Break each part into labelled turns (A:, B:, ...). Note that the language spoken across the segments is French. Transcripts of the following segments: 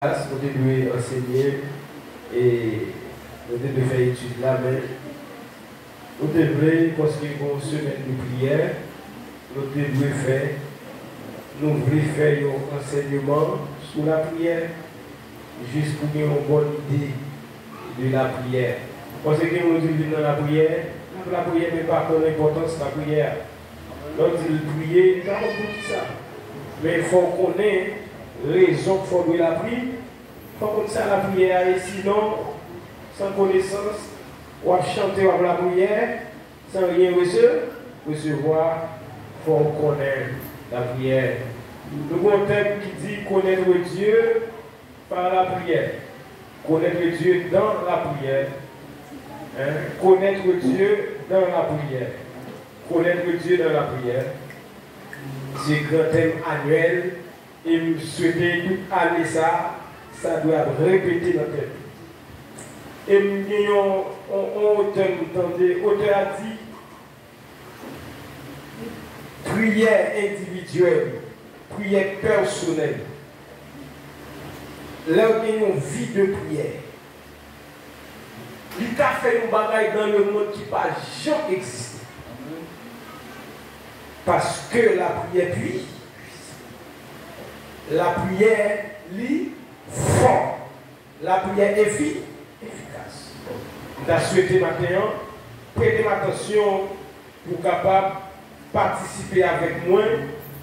A: Nous devons enseigner et nous devons faire étude là, mais nous devons, parce qu'il y a une semaine de prière, nous devons faire, nous voulons faire un enseignement sur la prière, juste pour avoir une bonne idée de la prière. Parce que nous disons dans la prière n'est pas pour l'importance de la prière. Donc, il prier, nous avons tout ça. Mais il faut connaître raison qu'il faut la prière. Il faut connaître ça la prière. Et sinon, sans connaissance, on va chanter la prière, sans rien recevoir, il faut connaître la prière. Nous avons un thème qui dit connaître Dieu par la prière. Connaître Dieu dans la prière. Connaître Dieu dans la prière. Connaître Dieu dans la prière. C'est un grand thème annuel. Et nous souhaitons toute année ça doit répéter dans tête. Et nous avons un auteur a dit prière individuelle, prière personnelle. Là où nous avons une vie de prière. Il a fait une bagaille dans le monde qui n'a pas jamais existé. Parce que la prière puis la prière lit fort. La prière est efficace. Je souhaité maintenant prêter attention pour capable participer avec moi,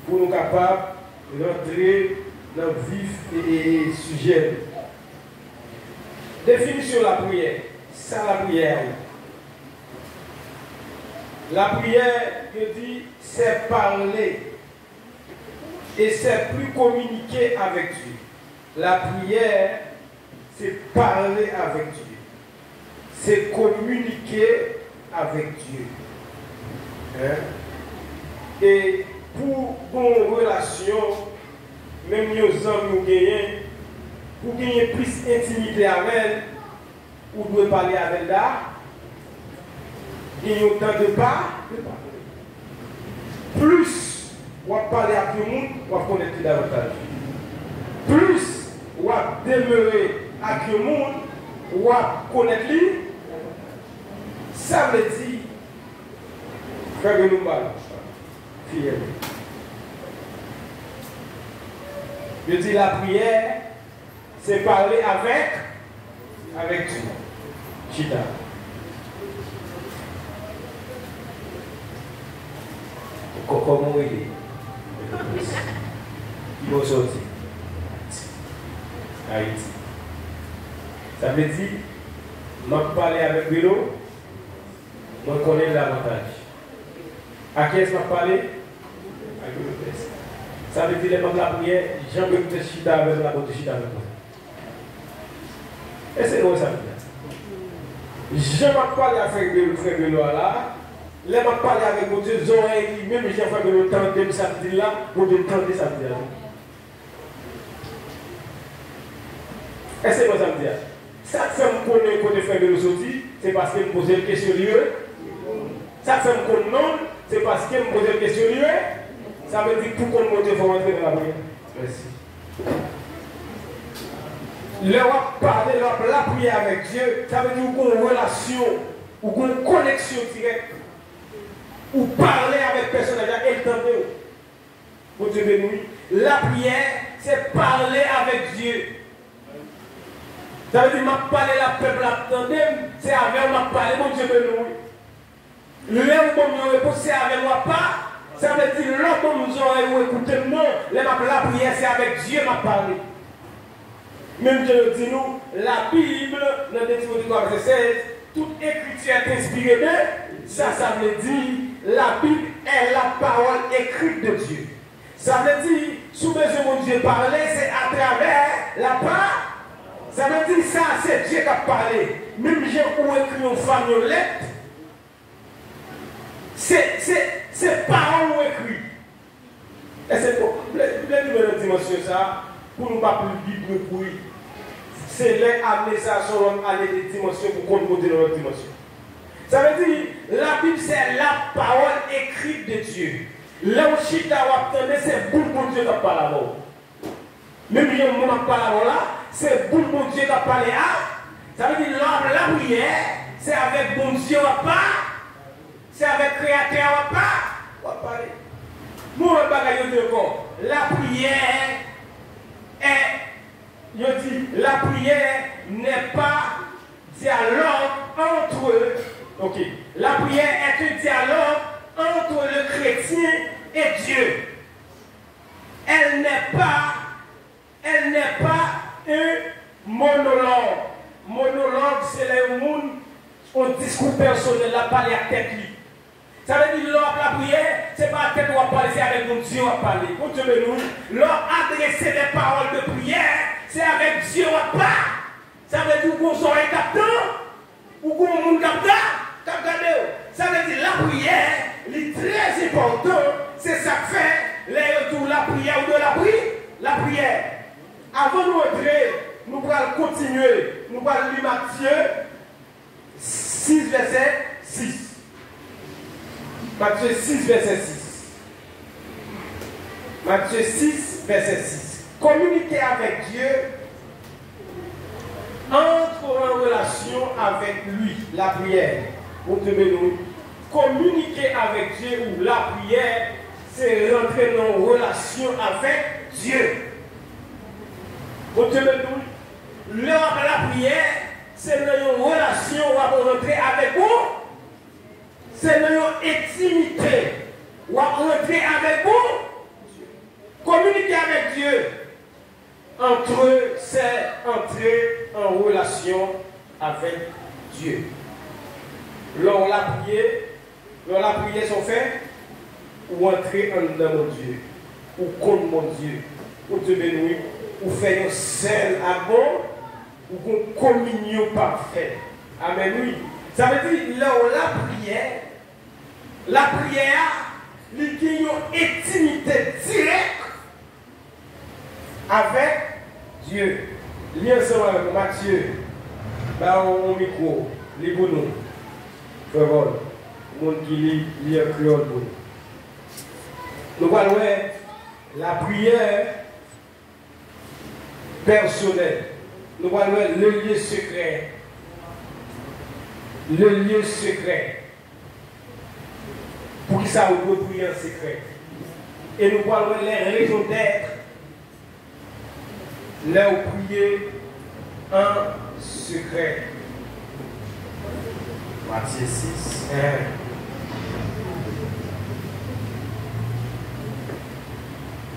A: pour nous capables d'entrer dans le vif et sujet. Définition de la prière. Ça la prière. La prière, je dis, c'est parler. Et c'est plus communiquer avec Dieu. La prière, c'est parler avec Dieu. C'est communiquer avec Dieu. Et pour une relation, même nos hommes nous gagnent, pour gagner plus d'intimité avec elle, ou doit parler avec elle là, il y a autant de pas. Plus on va parler avec le monde, on va connaître davantage. Plus on va demeurer avec le monde, on va connaître lui. Ça veut dire, frère de nous parle, fille. Je dis la prière, c'est parler avec Dieu. Chita. Comment il est? Il va sortir. Haïti. Ça veut dire, je parle avec Bélo, je connais l'avantage. À qui est-ce que je parle? Avec le test. Ça veut dire, que la prière, j'en veux te chita avec la bonne chita avec moi. Et c'est quoi ça veut dire? Je ne parle avec le frère Bélo là. Là, je parle avec mon Dieu, même si j'ai fait que le temps de samedi là, pour le temps de samedi là. Est-ce que ça veut dire? Ça fait me connaître quand je fais de sortie, c'est parce que je me pose une question lieu. Ça fait me connaître, c'est parce que je me pose une question lieu. Ça veut dire pour qu'on monte, il faut rentrer dans la prière. Merci. Là, on parler, la prière avec Dieu, ça veut dire qu'on a une relation, ou qu'on a une connexion directe. Ou parler avec personne et entendre. Pour Dieu béni. La prière, c'est parler avec Dieu. Ça veut dire que je parle à la peuple attendez, c'est avec moi parler, mon Dieu béni. Le lèvre comme nous répond, c'est avec moi pas. Ça veut dire l'autre nous aurait écouté, non. La prière, c'est avec Dieu m'a parlé. Même Dieu dit nous, la Bible, dans le Timothée 3, verset 16, toute écriture est inspirée de ça veut dire la Bible est la parole écrite de Dieu. Ça veut dire, sous besoin mon Dieu parler, c'est à travers la parole. Ça veut dire ça, c'est Dieu qui a parlé. Même j'ai écrit une femme une lettre, c'est parole ou écrit. Et c'est pour la dimension ça, pour nous pas plus Bible pour lui. C'est l'amener ça sur l'autre année de dimension pour qu'on monte dans notre dimension. Ça veut dire, la Bible c'est la parole écrite de Dieu. Là où Chita va attendre, c'est pour Dieu qui parle là-bas. Même si on ne parle pas là, c'est pour bon Dieu qui a parlé à. Ça veut dire la prière, c'est avec bon Dieu à part. C'est avec Créateur à part. On va parler. Nous, on va parler encore. La prière est, je dis, la prière n'est pas dialogue entre eux. Ok. La prière est un dialogue entre le chrétien et Dieu. Elle n'est pas un monologue. Monologue, c'est le monde, un discours personnel, la parler à tête lui. Ça veut dire la prière, c'est pas à tête où on parle, c'est avec mon Dieu on parle. Nous, leur adresser des paroles de prière, c'est avec Dieu on parle. Ça veut dire qu'on soit un capteur, ou qu'on monde capteur, ça veut dire la prière, le très important, c'est ça que fait les retours de la prière ou de la prière. Avant de nous entrer, nous allons continuer. Nous allons lire Matthieu 6, verset 6. Matthieu 6, verset 6. Matthieu 6, verset 6. Communiquer avec Dieu, entre en relation avec lui, la prière. Communiquer avec Dieu ou la prière, c'est rentrer en relation avec Dieu. L'heure de la prière, c'est une relation où on va rentrer avec vous. C'est une intimité où on va rentrer avec vous. Communiquer avec Dieu. Entre eux, c'est entrer en relation avec Dieu. Lors la prière sont faites, ou entrer en dedans mon Dieu, ou contre mon Dieu, ou te bénir, ou faire un sel à bon, ou une communion parfaite. Amen, oui. Ça veut dire, là, la prière, il y a une intimité directe avec Dieu. Lien ensemble avec Matthieu. Bah, au micro, les bonhommes. Frère Vol, le monde qui lit un créole pour nous. Nous voyons la prière personnelle. Nous voyons le lieu secret. Le lieu secret. Pour que ça vous peut prier en secret. Et nous voyons les raisons d'être. Là où prier en secret. Matthieu 6.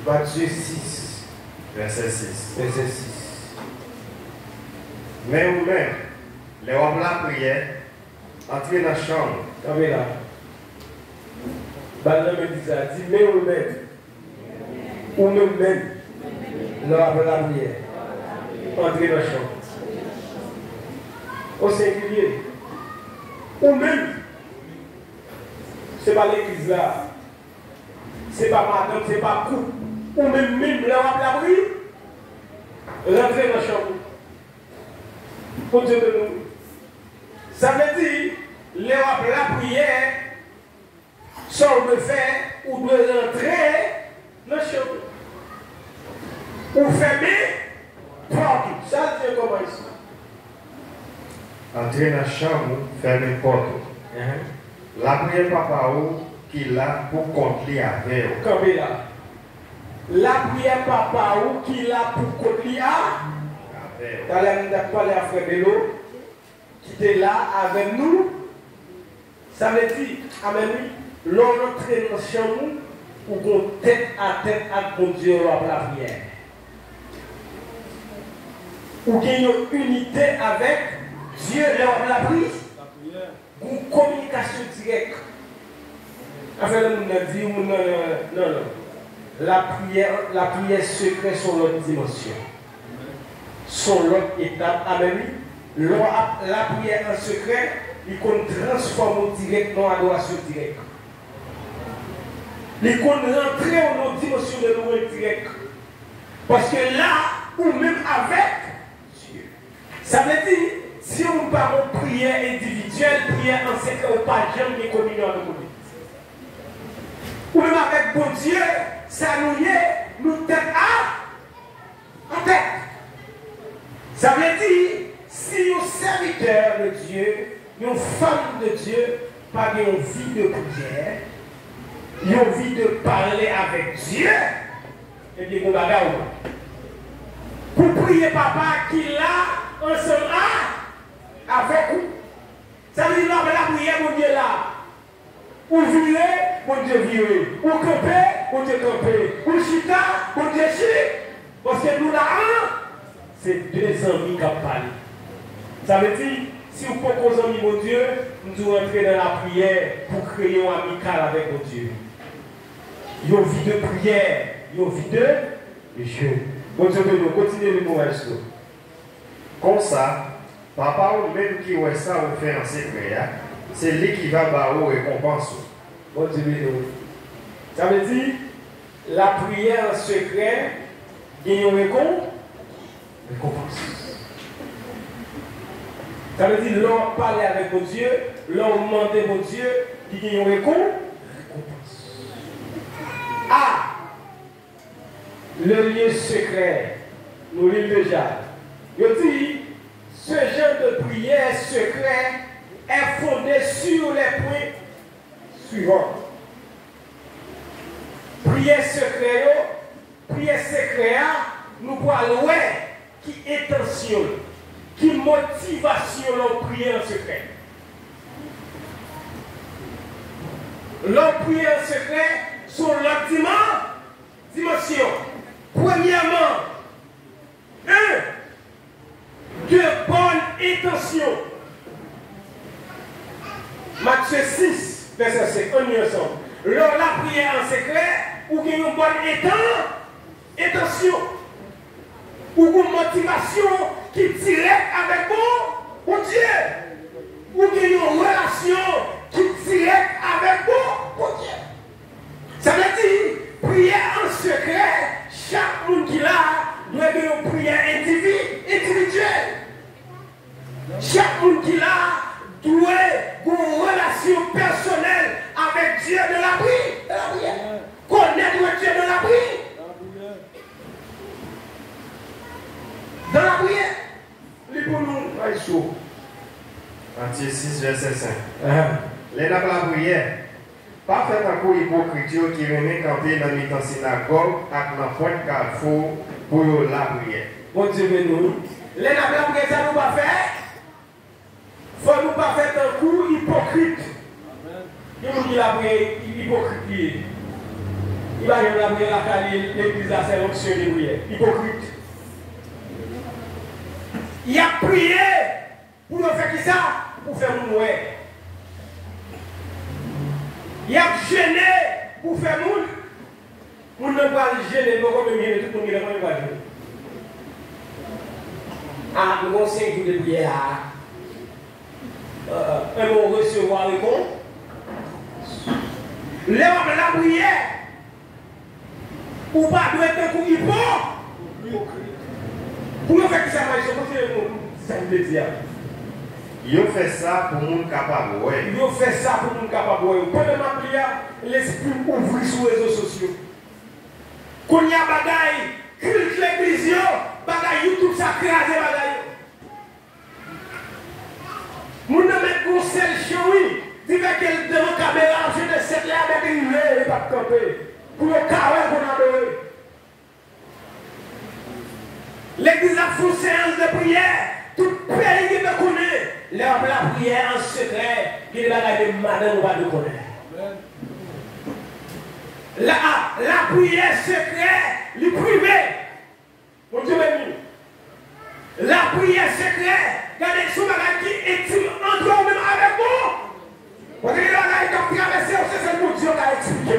A: Matthieu 6. Verset 6. Verset 6.
B: Mais vous-même, les hommes de la prière, entrez dans la chambre.
A: Regardez là. Banane me dit ça. Dit, mais vous-même. Ou même. L'homme de la prière. Entrez dans la chambre. Au singulier. Ou même. Ce n'est pas l'église là. Ce n'est pas madame, ce n'est pas couple. Ou même l'homme de la prière. Rentrez dans la chambre. Pour Dieu de nous. Ça veut dire, l'heure de la prière, ça on peut faire, ou de rentrer dans la chambre. Ou fermer, porte. Ça veut dire comment ici?
B: Entrer dans la chambre, fermer la porte. La prière papa ou qui l'a pour compter avec vous.
A: Comme là. La prière papa ou qui l'a pour compter avec. Nous avons parlé à Frère Bélo, qui était là avec nous. Ça veut dire, amen, l'on entre dans la chambre ou qu'on tête à tête avec mon Dieu à la prière. Ou qu'il y ait une unité avec Dieu lors de la prière. Une communication directe. Enfin, là, on a dit, non. La prière secrète sur l'autre dimension. Son l'autre étape, amen. La prière en secret, il qu'on transforme directement en adoration directe. Il qu'on rentre en notre dimension de l'eau directe. Parce que là, ou même avec Dieu. Ça veut dire, si on parle de prière individuelle, prière en secret, on ne peut pas jamais de communion en communauté. Ou même avec bon Dieu, ça nous y est, nous tête à en tête. Ça veut dire, si un serviteur de Dieu, une femme de Dieu, pas une vie de prière, une vie de parler avec Dieu, et bien, on va pour prier papa qui l'a ensemble avec vous. Ça veut dire, la prière, mon Dieu là. Ou virer, mon Dieu virer. Ou camper, mon Dieu camper. Ou chita, mon Dieu chita. Parce que nous là, c'est deux amis qui parlent. Ça veut dire, si vous proposez amis, mon Dieu, nous devons entrer dans la prière pour créer un amical avec mon Dieu. Il y a une vie de prière, il y a une vie de jeûne. Bon Dieu, nous continuons le mot.
B: Comme ça, papa ou même qui ouais ça ou fait en secret, c'est lui qui va barrer récompense.
A: Bon Dieu, ça veut dire, la prière en secret, il y a une récompense. Ça veut dire, l'on parle avec mon Dieu, l'on demande mon Dieu, il y a une récompense. Ah! Le lieu secret, nous lisons déjà. Je dis, ce genre de prière secret est fondé sur les points suivants. Prière secret, nous voyons qui intention, qui motivation l'on prier en secret. L'on prier en secret sur la dimension. Premièrement, de bonnes intentions. Matthieu 6, verset 5, on y est ensemble. Lors la prière en secret, ou qu'il y a une bonne intention, ou une motivation qui tire avec mon Dieu, ou qu'il y a une relation qui tire avec mon Dieu. Ça veut dire, prière en secret, chaque monde qui l'a doit avoir une prière individuelle. Chaque monde qui l'a doit avoir une relation personnelle avec Dieu de la prière. Connaître Dieu de la prière. Dans la prière, les pour nous, c'est chaud.
B: Matthieu 6, verset 5. Les dans la prière. Pas faire un coup hypocrite qui remet camper dans les synagogue avec la pointe carrefour pour la prière.
A: Bon Dieu, nous. Les dans la prière, ça nous pas faire. Faut nous pas faire un coup hypocrite. Il nous dit la prière hypocrite. Il va y avoir la prière, l'église a ses options de prière. Hypocrite. Il a prié pour nous faire qui ça? Pour faire nous mourir. Il a gêné pour faire moun. Moun ne pas gêner, nous comme gêner tout le monde qui ne pas gêner. Ah, nous avons 5 jours de prière. Et nous recevoir les comptes. La prière. Ou pas doit être un coup hypocrite. Pour nous faire que ça marche, ça veut dire.
B: Ils ont fait ça pour nous capable.
A: Ils ont fait ça pour nous capable. Pendant ma prière, l'esprit ouvre sur les réseaux sociaux. Quand il y a bagaille, culte l'église, bagaille YouTube, ça crase bagaille. Nous ne mettons pas seul chez oui. Dis-moi qu'elle devant la caméra, je ne sais pas avec une et pas camper. Pour le carré qu'on a donné. L'église a fait une séance de prière. Tout pays qui me connaît. La prière en secret, qui est là de madame va nous connaître. La prière secrète, le privé. Mon Dieu béni. La prière secrète, regardez ce qui est entre nous-mêmes avec vous. Parce que là, il a traversé, c'est mon Dieu qui a expliqué.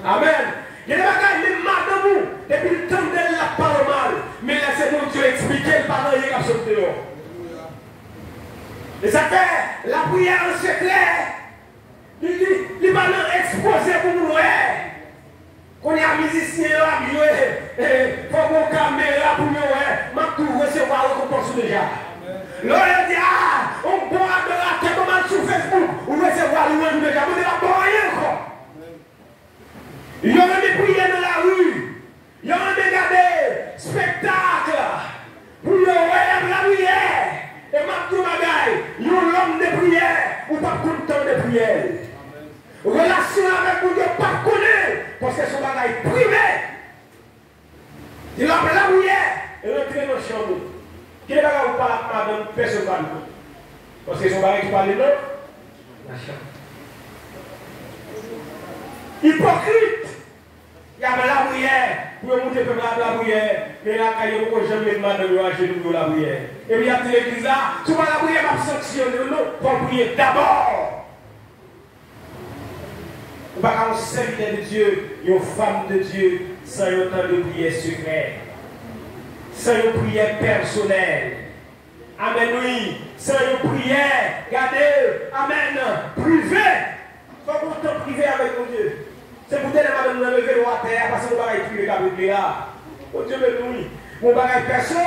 A: Amen. Il y a des bagages, même madame, depuis le temps de la parole mal. Mais laissez mon Dieu expliquer le parole qui a sauté. Et ça fait la prière en secret. Il va nous exposer pour nous. Quand il y a un musicien là, il faut qu'on caméra pour nous. Je vais recevoir la récompense déjà. Là, il dit, on peut adorer comment sur Facebook. On va recevoir le déjà. On ne va pas rien encore. Il y a des prières dans la rue. Il y a des spectacles. Pour prière. Relation avec mon Dieu, pas connaître, parce que son bagage privé. Il a appelé la prière et rentrer dans la chambre. Qui n'est pas là où parle à madame, personne ne parle. Parce que son bagage qui parle là, la chambre. Hypocrite. Il y a la prière. Pour monter le peuple à la prière. Mais là, quand il y a beaucoup de gens qui demandent à genoux la prière. Et puis il y a l'église là. Tu vas la prière, va sanctionner. Non, pour prier d'abord. Ou pas qu'un serviteur de Dieu, une femme de Dieu, sans autant de prière secrète. Sans une prière personnelle. Amen, oui. Sans une prière, regardez, amen, privée. Il faut qu'on temps privé avec mon Dieu. C'est pour dire que nous avons levé à terre parce que nous avons privé avec lui là. Mon Dieu, nous, mon bagage perso,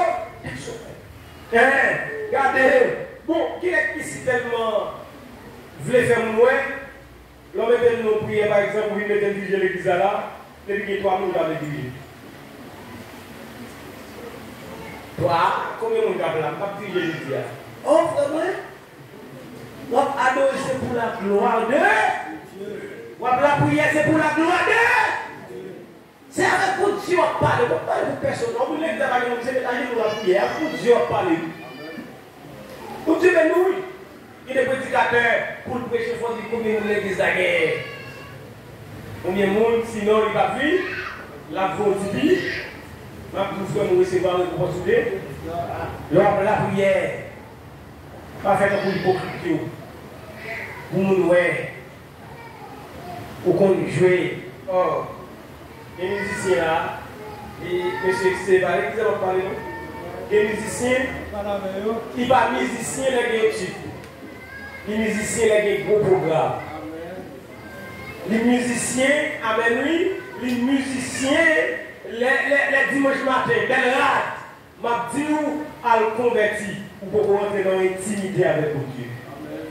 A: regardez, bon, qui est ici tellement voulait faire moins, l'homme était nous prier par exemple, pour venir diriger l'église là, depuis qu'il y a 3 mois, il dirigé. Toi, combien de monde a dirigé l'église là? Oh, frère, on adore, c'est pour la gloire de Dieu. La prière, c'est pour la gloire de Dieu. C'est avec pour Dieu à parler. On ne parle pas pour personne. On ne peut pas dire pour la prière. Pour Dieu à parler. Pour Dieu, mais nous, il est prédicateur pour le prêcher, il faut dire combien de l'église la guerre. Combien de monde, sinon il va vivre. La faute dit. Ma pour nous recevoir le consulter. Lors de la prière. Pas faire pour l'hypocrite. Pour nous, ouais. Pour qu'on joue. Oh, les musiciens là, et M. Sévalé, qui va parler, non? Les musiciens, il va musicien, les études. Les musiciens, les gros programmes. Les musiciens, amen, oui, les musiciens, les dimanches matin, les rats, m'a dit nous à le convertir pour rentrer dans l'intimité avec Dieu.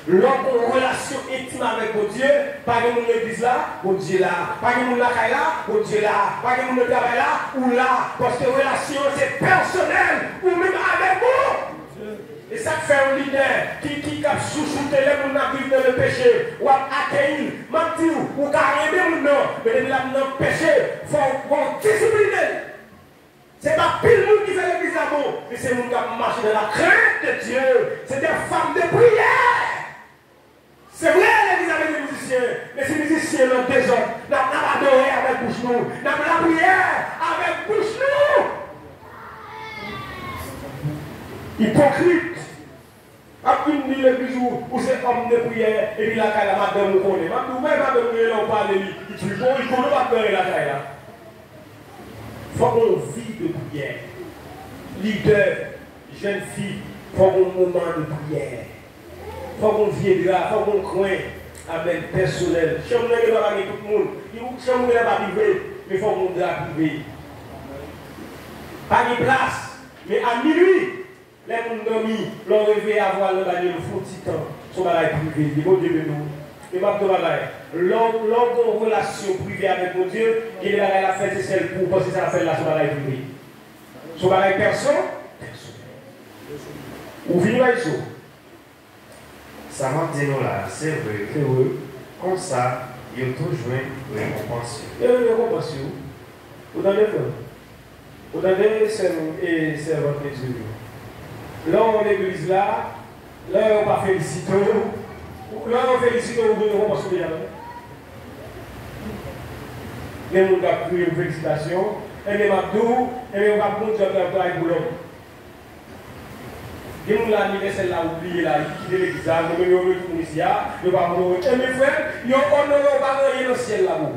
A: Lorsqu'on a une relation intime avec mon Dieu, pas que mon église là, mon Dieu là, pas que mon lacaille là, mon Dieu là, pas que mon travail là, ou là, parce que la relation c'est personnel, ou même avec vous. Et ça fait un leader qui a sous-souté les gens qui vivent dans le péché, ou a accueilli, mentir, ou carrément mon nom, mais depuis là, dans le péché, il faut discipliner. Ce n'est pas pile le monde qui fait l'église d'amour, mais c'est le monde qui marche dans la crainte de Dieu. C'est des femmes de prière. C'est vrai, l'église avec les musiciens, mais ces musiciens ont des hommes. Nous avons adoré avec bouche nous. Nous avons la prière avec bouche nous. Hypocrite. Après une dit l'église où c'est homme de prière, et puis la caille, la madame nous connaît. Madame, on parle de lui. Il dit, bon, il connaît pas de la caille là. Il faut qu'on vit de prière. Leader, jeune fille, il faut qu'on moment de prière. Il faut qu'on vienne là, il faut qu'on croit avec personnel. Je ne sais pas tout le monde. Je ne sais pas vivre, mais il faut qu'on la priver. Pas de place, mais à minuit, les gens dorment, l'ont rêvé à voir le bagage de faux titan, son bagage privé. Il faut Dieu de nous. Et pas de bagage. L'homme relation privée avec mon Dieu, il est la fête, c'est celle pour, parce que ça fait là son bagage privé. Son bagage personnel. Ou finit par ça.
B: Ça m'a dit nous là, c'est vrai.
A: C'est vrai.
B: Comme ça, il y a toujours une récompense.
A: Il y a une récompense. Vous avez fait. Vous avez servante de Dieu. Là, on est l'église là, là, on va féliciter. Là, on félicite, on vous récompense. Les gens ont pris une félicitation. Et les Mabdou, et on va prendre un travail pour l'homme. Les gens l'anniversaire là oublié là, ils quittent l'église là, nous venons retourner ici, nous allons mourir. Et mes frères, ils ont honoré dans le ciel là-bas.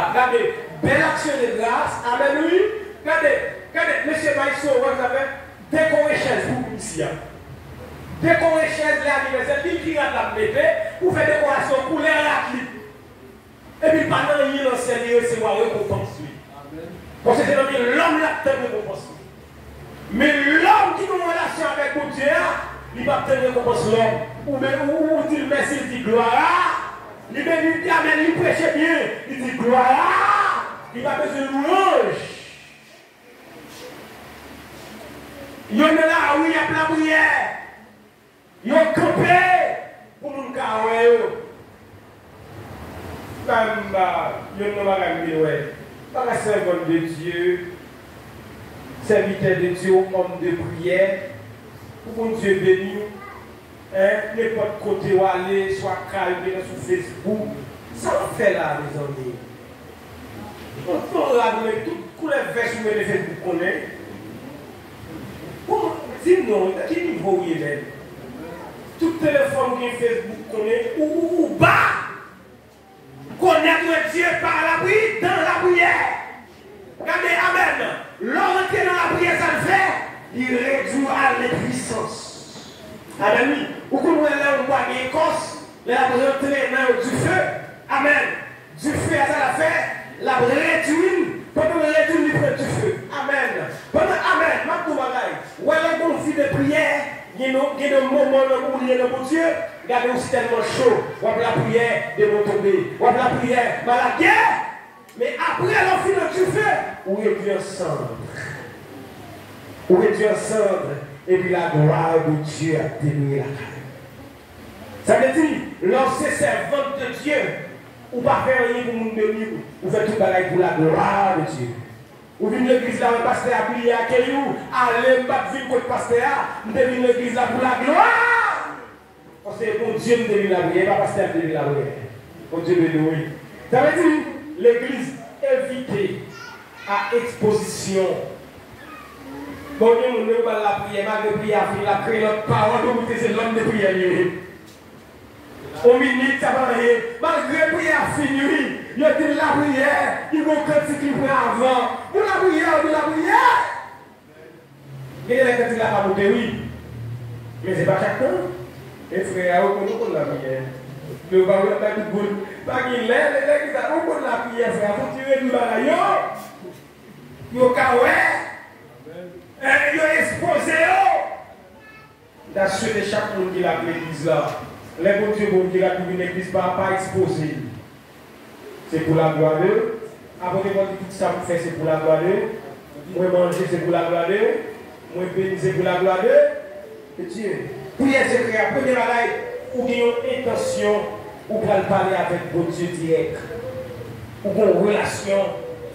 A: Regardez, belle action de grâce, amen, oui. Regardez, monsieur Maïso, vous avez décoré chaise pour ici. Décoré chaise l'anniversaire, il qui a la mettre pour faire décoration pour les raclis. Et puis pendant qu'il y a l'ancien, il recevoir récompense. Parce que c'est l'homme là qui a récompense. Mais l'homme qui a une relation avec mon Dieu, il va obtenir récompense l'homme. Ou dit merci, il dit gloire. Il dit amen, il prêche bien, il dit gloire. Il va besoin de louange. Il y en a là où il y a la prière. Il y a campé pour nous carrer. Par la servante de Dieu, serviteur de Dieu, homme de prière, pour mon Dieu béni, n'importe côté où aller, soit calme sur Facebook, ça fait là, mes amis. On l'a tous les vers sur les Facebook qu'on est. Dis-nous, à quel niveau il est? Tout téléphone qui est Facebook qu'on est, ou bas, connaître Dieu par la prière, dans la prière. Regardez, amen. L'entrée dans la prière, ça le fait, il réduit à l'impuissance. Amen. Ou qu'on voit là, on voit une écorce, la rentrée dans du feu. Amen. Du feu, ça l'a fait, la réduit. Pendant le réduit, il prend du feu. Amen. Pendant, amen. Maintenant, ouais, le bon fil de prière, il y a des moments où il y a le bon Dieu. Regardez aussi tellement chaud. On va la prière, des mots tombés. On va la prière, la guerre. Mais après, l'on finit du feu. Où est Dieu ensemble? Où est Dieu ensemble? Et puis la gloire de Dieu a témoigné la carrière. Ça veut dire, lorsque servante de Dieu, ou pas faire rien pour le monde de libre, ou faire tout le travail pour la gloire de Dieu. Ou venir l'église là, le pasteur a prié à Kéliou, allez, pas venir contre le pasteur, nous devons l'église là pour la gloire. Parce que pour Dieu, nous devons la prière, pas pasteur devons la prière. Pour Dieu, nous devons. Ça veut dire, l'église évitée à exposition. Bon, nous ne pouvons pas la prière, malgré la prière, la créer notre parole, nous c'est l'homme de prière. Au minute, ça va rien. Malgré la prière finie, il y a de la prière, il va critiquer avant. Pour la prière, de la prière. Il y a des gens qui la monté, oui. Mais ce n'est pas chacun. Les frères, on connaît la prière. Mais on va pas tout le monde. Pas qu'il est, les gens qui ont la prière, frère, il faut tirer du balayon. Il y a il y a exposé. D'assurer chaque monde qui l'a l'église là. Les bons dieux vont dire que l'église ne va pas exposer. C'est pour la gloire de Dieu. Après que tout ça vous fait, c'est pour la gloire de Dieu. Moi manger, c'est pour la gloire de Dieu. Moi bénir, c'est pour la gloire de Dieu. Prière, c'est créer. Première bagaille, ou bien une intention, ou pour parler avec bon Dieu direct. Ou une relation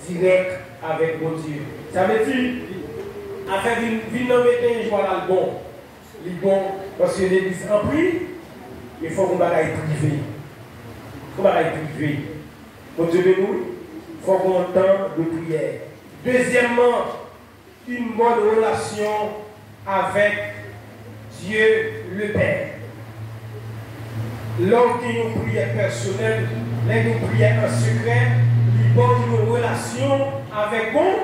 A: directe avec bon Dieu. Ça veut dire, afin de venir mettre un joie dans le bon. Le bon, parce que l'église en prie, il faut qu'on bagaille privé. Qu'on bagaille privé. Pour Dieu de nous, il faut qu'on ait un temps de prière. Deuxièmement, une bonne relation avec Dieu le Père. Lors de nos prières personnelles, nos prières en secret, il faut une relation avec nous,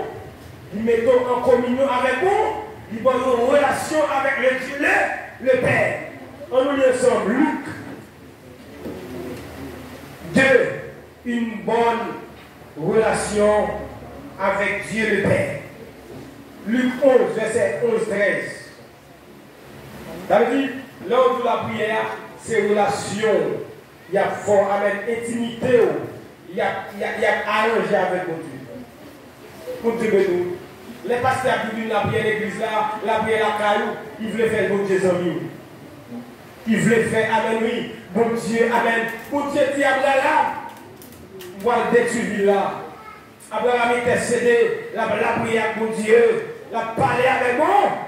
A: nous mettons en communion avec nous, il faut une relation avec le Dieu le Père. On nous lit ensemble, Luc 2, une bonne relation avec Dieu le Père. Luc 11, verset 11-13. Ça veut dire, lors de la prière, c'est relation. Il y a fort avec intimité. Il y a arrangé avec mon Dieu. Pour Dieu de nous. Les pasteurs qui viennent la prière l'église là, la prière la caillou, ils voulaient faire bon Dieu amis. Ils voulaient faire Amen, oui. Bon Dieu, Amen. Bon Dieu dit Abraham, voilà dès que tu vis là. Abraham intercédé, la prière avec bon Dieu, la parler avec moi.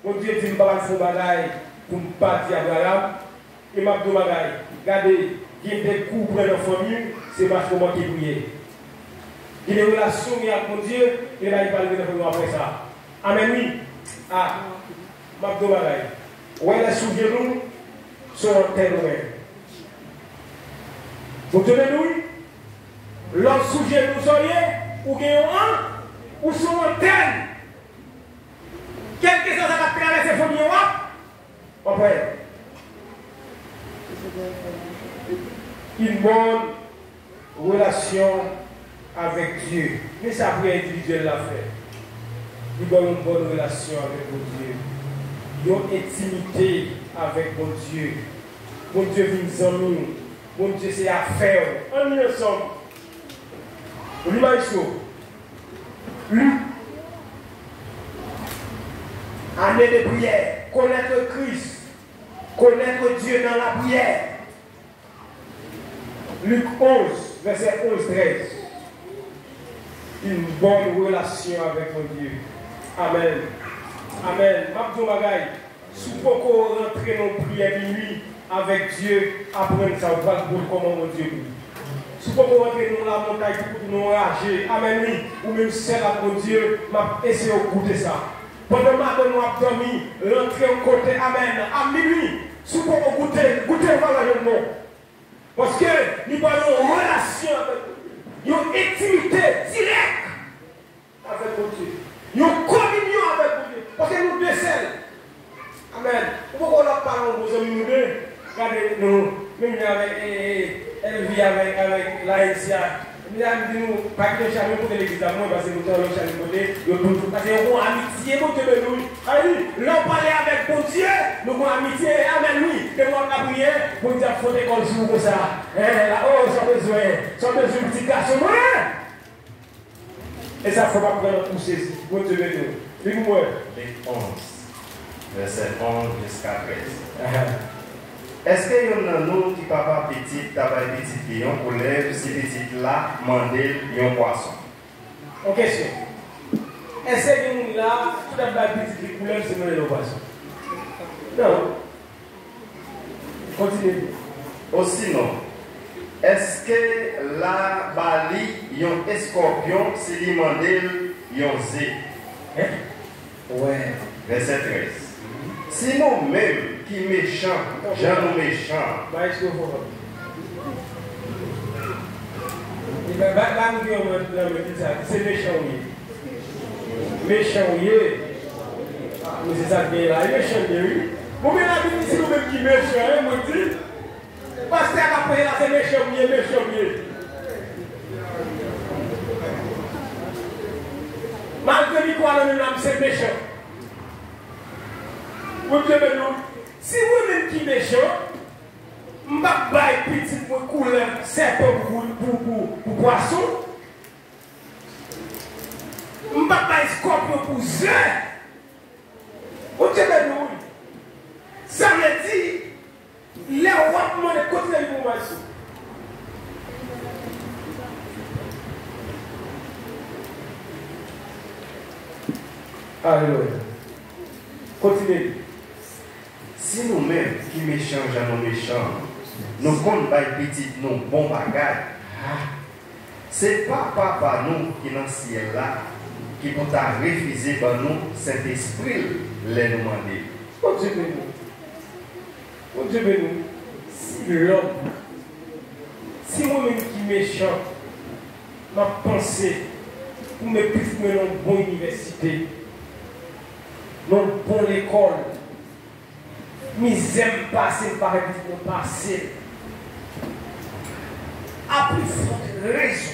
A: Bon Dieu dit, je ne vais pas faire bagaille pour ne pas dire Abraham. Et m'a dit bagaille. Regardez, il y a des coups pour la famille, c'est parce que moi qui prie. Il y a des relations avec mon Dieu, et là il parle de nous après ça. Amen, oui. Ah, m'a dit bagaille. Ouais, les souvenirs sont en terre. Vous tenez nous? L'autre sujet nous soyez, ou gagnons un, ou sont en terre. Quelle question ça va traverser le famille? Après. Une bonne relation avec Dieu. Mais ça peut être individuel la faire. Il doit une bonne relation avec Dieu. Une intimité avec mon Dieu. Mon Dieu vient en nous. Mon Dieu c'est affaire. On y ensemble. L'image. Luc. Année de prière. Connaître Christ. Connaître Dieu dans la prière. Luc 11, verset 11-13. Une bonne relation avec mon Dieu. Amen. Amen. Mabdou Magaï, si vous pouvez rentrer dans la prière minuit avec Dieu, apprendre ça, vous allez comment mon Dieu. Si vous pouvez rentrer dans la montagne pour nous enrager, amen, oui, ou même seul avec mon Dieu, essayez de goûter ça. Pendant que nous avons dormi, rentrer au côté, amen, à minuit, si vous pouvez goûter le nom. Parce que nous avons une relation avec nous, une intimité directe avec mon Dieu, une communion avec mon Dieu, parce que nous décèlons. Amen. Pourquoi on a parlé aux amis nous deux? Regardez, nous, même avec elle vit avec la NCA. Nous avons pas que jamais pour l'église d'amour parce que nous avons jamais côté. Parce que nous avons amitié, nous avons l'on parler avec mon Dieu, nous avons amitié, amen, oui. Et nous avons prié pour dire qu'il faut école sur comme ça. Oh, sans besoin de petit garçon. Et ça, il ne faut pas prendre pousser. Bon Dieu, nous. Dis-moi.
B: Les 11, verset 11 jusqu'à 13. Est-ce qu'il y en a nous qui papa petit, tabac petit lion pour lèvres, si petit là, mandel, un poisson?
A: En question. Est-ce que nous là, tout d'abord petit pour lèvres, c'est le poisson? Non. Continue. Aussi
B: non. Est-ce que la bali, un escorpion, si li mandel, un zé?
A: Ouais.
B: Verset 13. Si nous-mêmes, qui méchant, gens nous méchants.
A: C'est méchant, oui. Méchant, oui. Mais c'est ça qui est là. Méchant, oui. Vous mettez la Bible ici, nous-mêmes qui méchant, moi je dis. Parce que après là, c'est méchant, oui, méchant, oui. Malgré quoi, le nom, c'est méchant. Vous devez nous. Si vous-même qui est méchant, je ne vais pas petit couleur serpent pour poisson. Je ne vais pas scorpion pour zèbre. Vous devez nous. Ça veut dire, les rois m'ont continué de vous voir. Alléluia. Continuez.
B: Si nous-mêmes qui méchants, gens méchants, nous comptons pas petit, nous bon bagages. C'est pas papa nous qui est dans le ciel là, qui peut refuser par nous cet esprit les nous demander.
A: Oh Dieu béni. Oh Dieu béni. Si l'homme, si moi-même qui méchant, m'a pensé pour me plus dans une bonne université, dans une bonne école. Mais j'aime passer par le passé. A plus forte raison.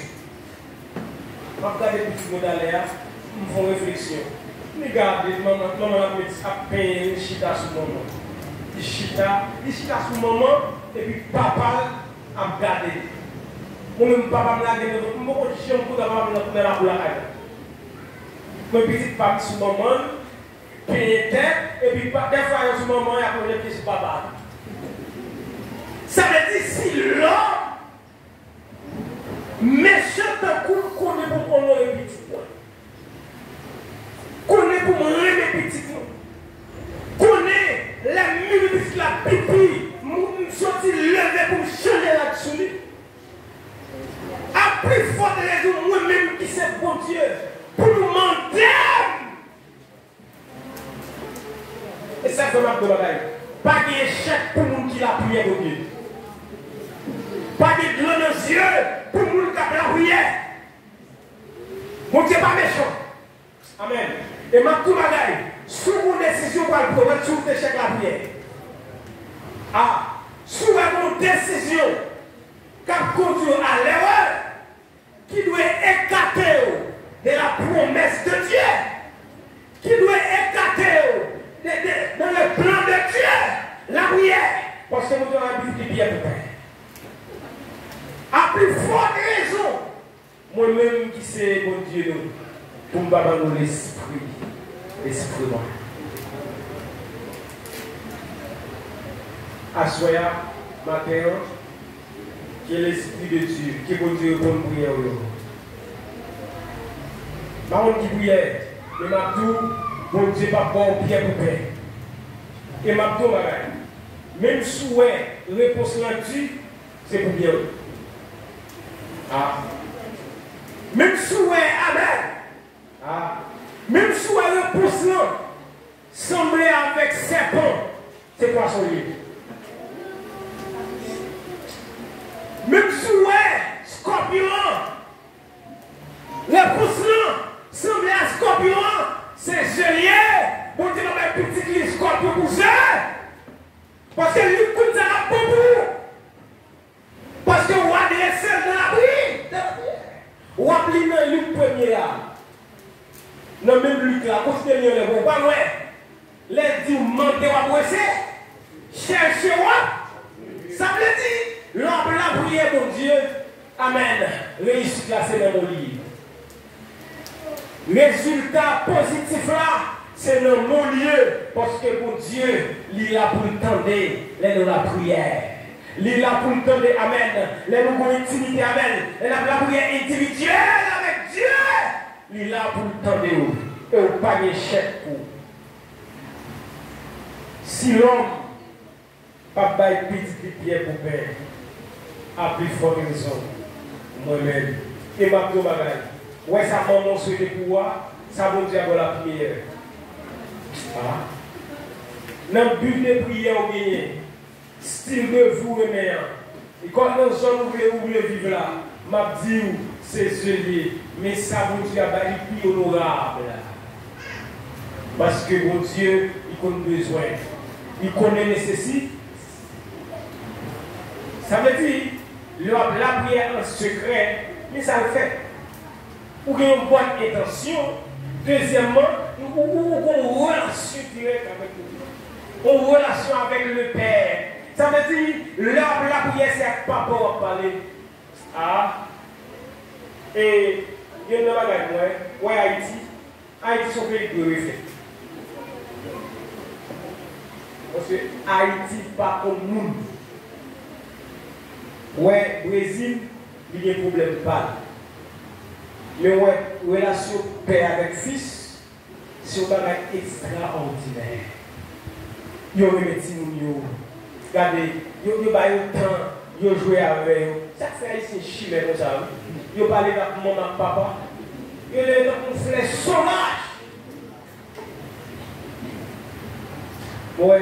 A: Je regarde les petits mots d'aller, je me fais réflexion. Regardez, maman a payé une chita sur le moment. Il chita sur le moment, et puis papa a regardé. Moi-même, papa me l'a regardé, je me suis dit, je me suis la boule à la. Mon petit papa sur le moment, paye tête, et puis des fois, en ce moment, il y a un problème qui se passe. Ça veut dire si l'homme, méchant d'un coup, qu'on est pour qu'on ait un petit point. Qu'on est pour mon petit point. Qu'on est la minute, la pipi, nous sommes levés pour changer là-dessus. À plus forte raison, moi-même qui sais bon Dieu, pour nous mentir. Et ça fait ma bagaille. Pas d'échec pour nous qui la prière de Dieu. Pas de glande aux yeux pour nous qui la prière. Mon Dieu n'est pas méchant. Amen. Et ma bagaille, sous vos décisions par le problème, sous l'échec la prière. Ah, sous vos décisions qui conduit à l'erreur, qui doit écarter de la promesse de Dieu, qui doit écarter dans le plan de Dieu, la prière, parce que nous avons la Bible qui est pour faire. À plus forte raison, moi-même qui sais, mon Dieu, pour me battre dans l'esprit, l'esprit moi. Assoya, matin, qui est l'Esprit de Dieu, qui peut Dieu répondre prière. Par contre, qui prière, et m'a dit, bon Dieu, pas bon pierre pour paix. Et m'a dit, même souhait, réponse là-dessus, c'est pour bien. Ah. Même souhait, amen. Ah. Même souhait, réponse là, semblé avec serpent, c'est poisson libre. Même souhait, scorpion, les poussins semblent à scorpion, c'est gélier. Bon Dieu, dans mes petits scorpions poussés. Parce que lui, comme ça, la beaucoup. Parce que on a des selles dans la vie. On a pris dans Luc premier là. Non, même Luc là, continuez les bons. Pas loin. Les dit, mentez ou à cherchez-moi. Ça veut dire. L'homme la prière, mon Dieu, amen. Réussite là, c'est dans mon livre. Résultat positif là, c'est dans mon lieu. Parce que mon Dieu, il est là pour le tendre, il est dans la prière. Il est là pour le tendre, amen. Il est dans l'intimité, amen. Il est là pour la prière individuelle avec Dieu. Il est là pour le tendre et au panier chèque pour. Si l'homme n'a pas de petite pierre pour faire, a plus fort raison, moi-même. Et ma deux bagaille. Ouais, ça m'a montré le pouvoir, ça va dire la prière. Ah. Dans le but de prière, on gagne. Style de vous, remet. Et quand les gens voulaient vivre là, m'a dit, c'est celui, mais ça va dire plus honorable. Parce que mon Dieu, il connaît besoin. Il connaît nécessité. Ça veut dire, la prière en secret, mais ça le fait. Ou qu'il y a une bonne intention. Deuxièmement, ou une relation directe avec Dieu. Une relation avec le Père. Ça veut dire, la prière, c'est pas pour parler. Ah. Et il y a une bagage, ouais, Haïti. Haïti, c'est un pays de refait. Parce que Haïti, pas comme nous. Ouais, Brésil, il y a un problème pas. Mais ouais, relation père avec fils, c'est un bagage extraordinaire. Ils ont remis Timoun, regardez, ils ont pas eu le temps, ils ont joué avec eux. Ça fait ici chimère comme ça. Ils ont parlé avec maman, papa. Ils ont eu une flèche sauvage. Ouais,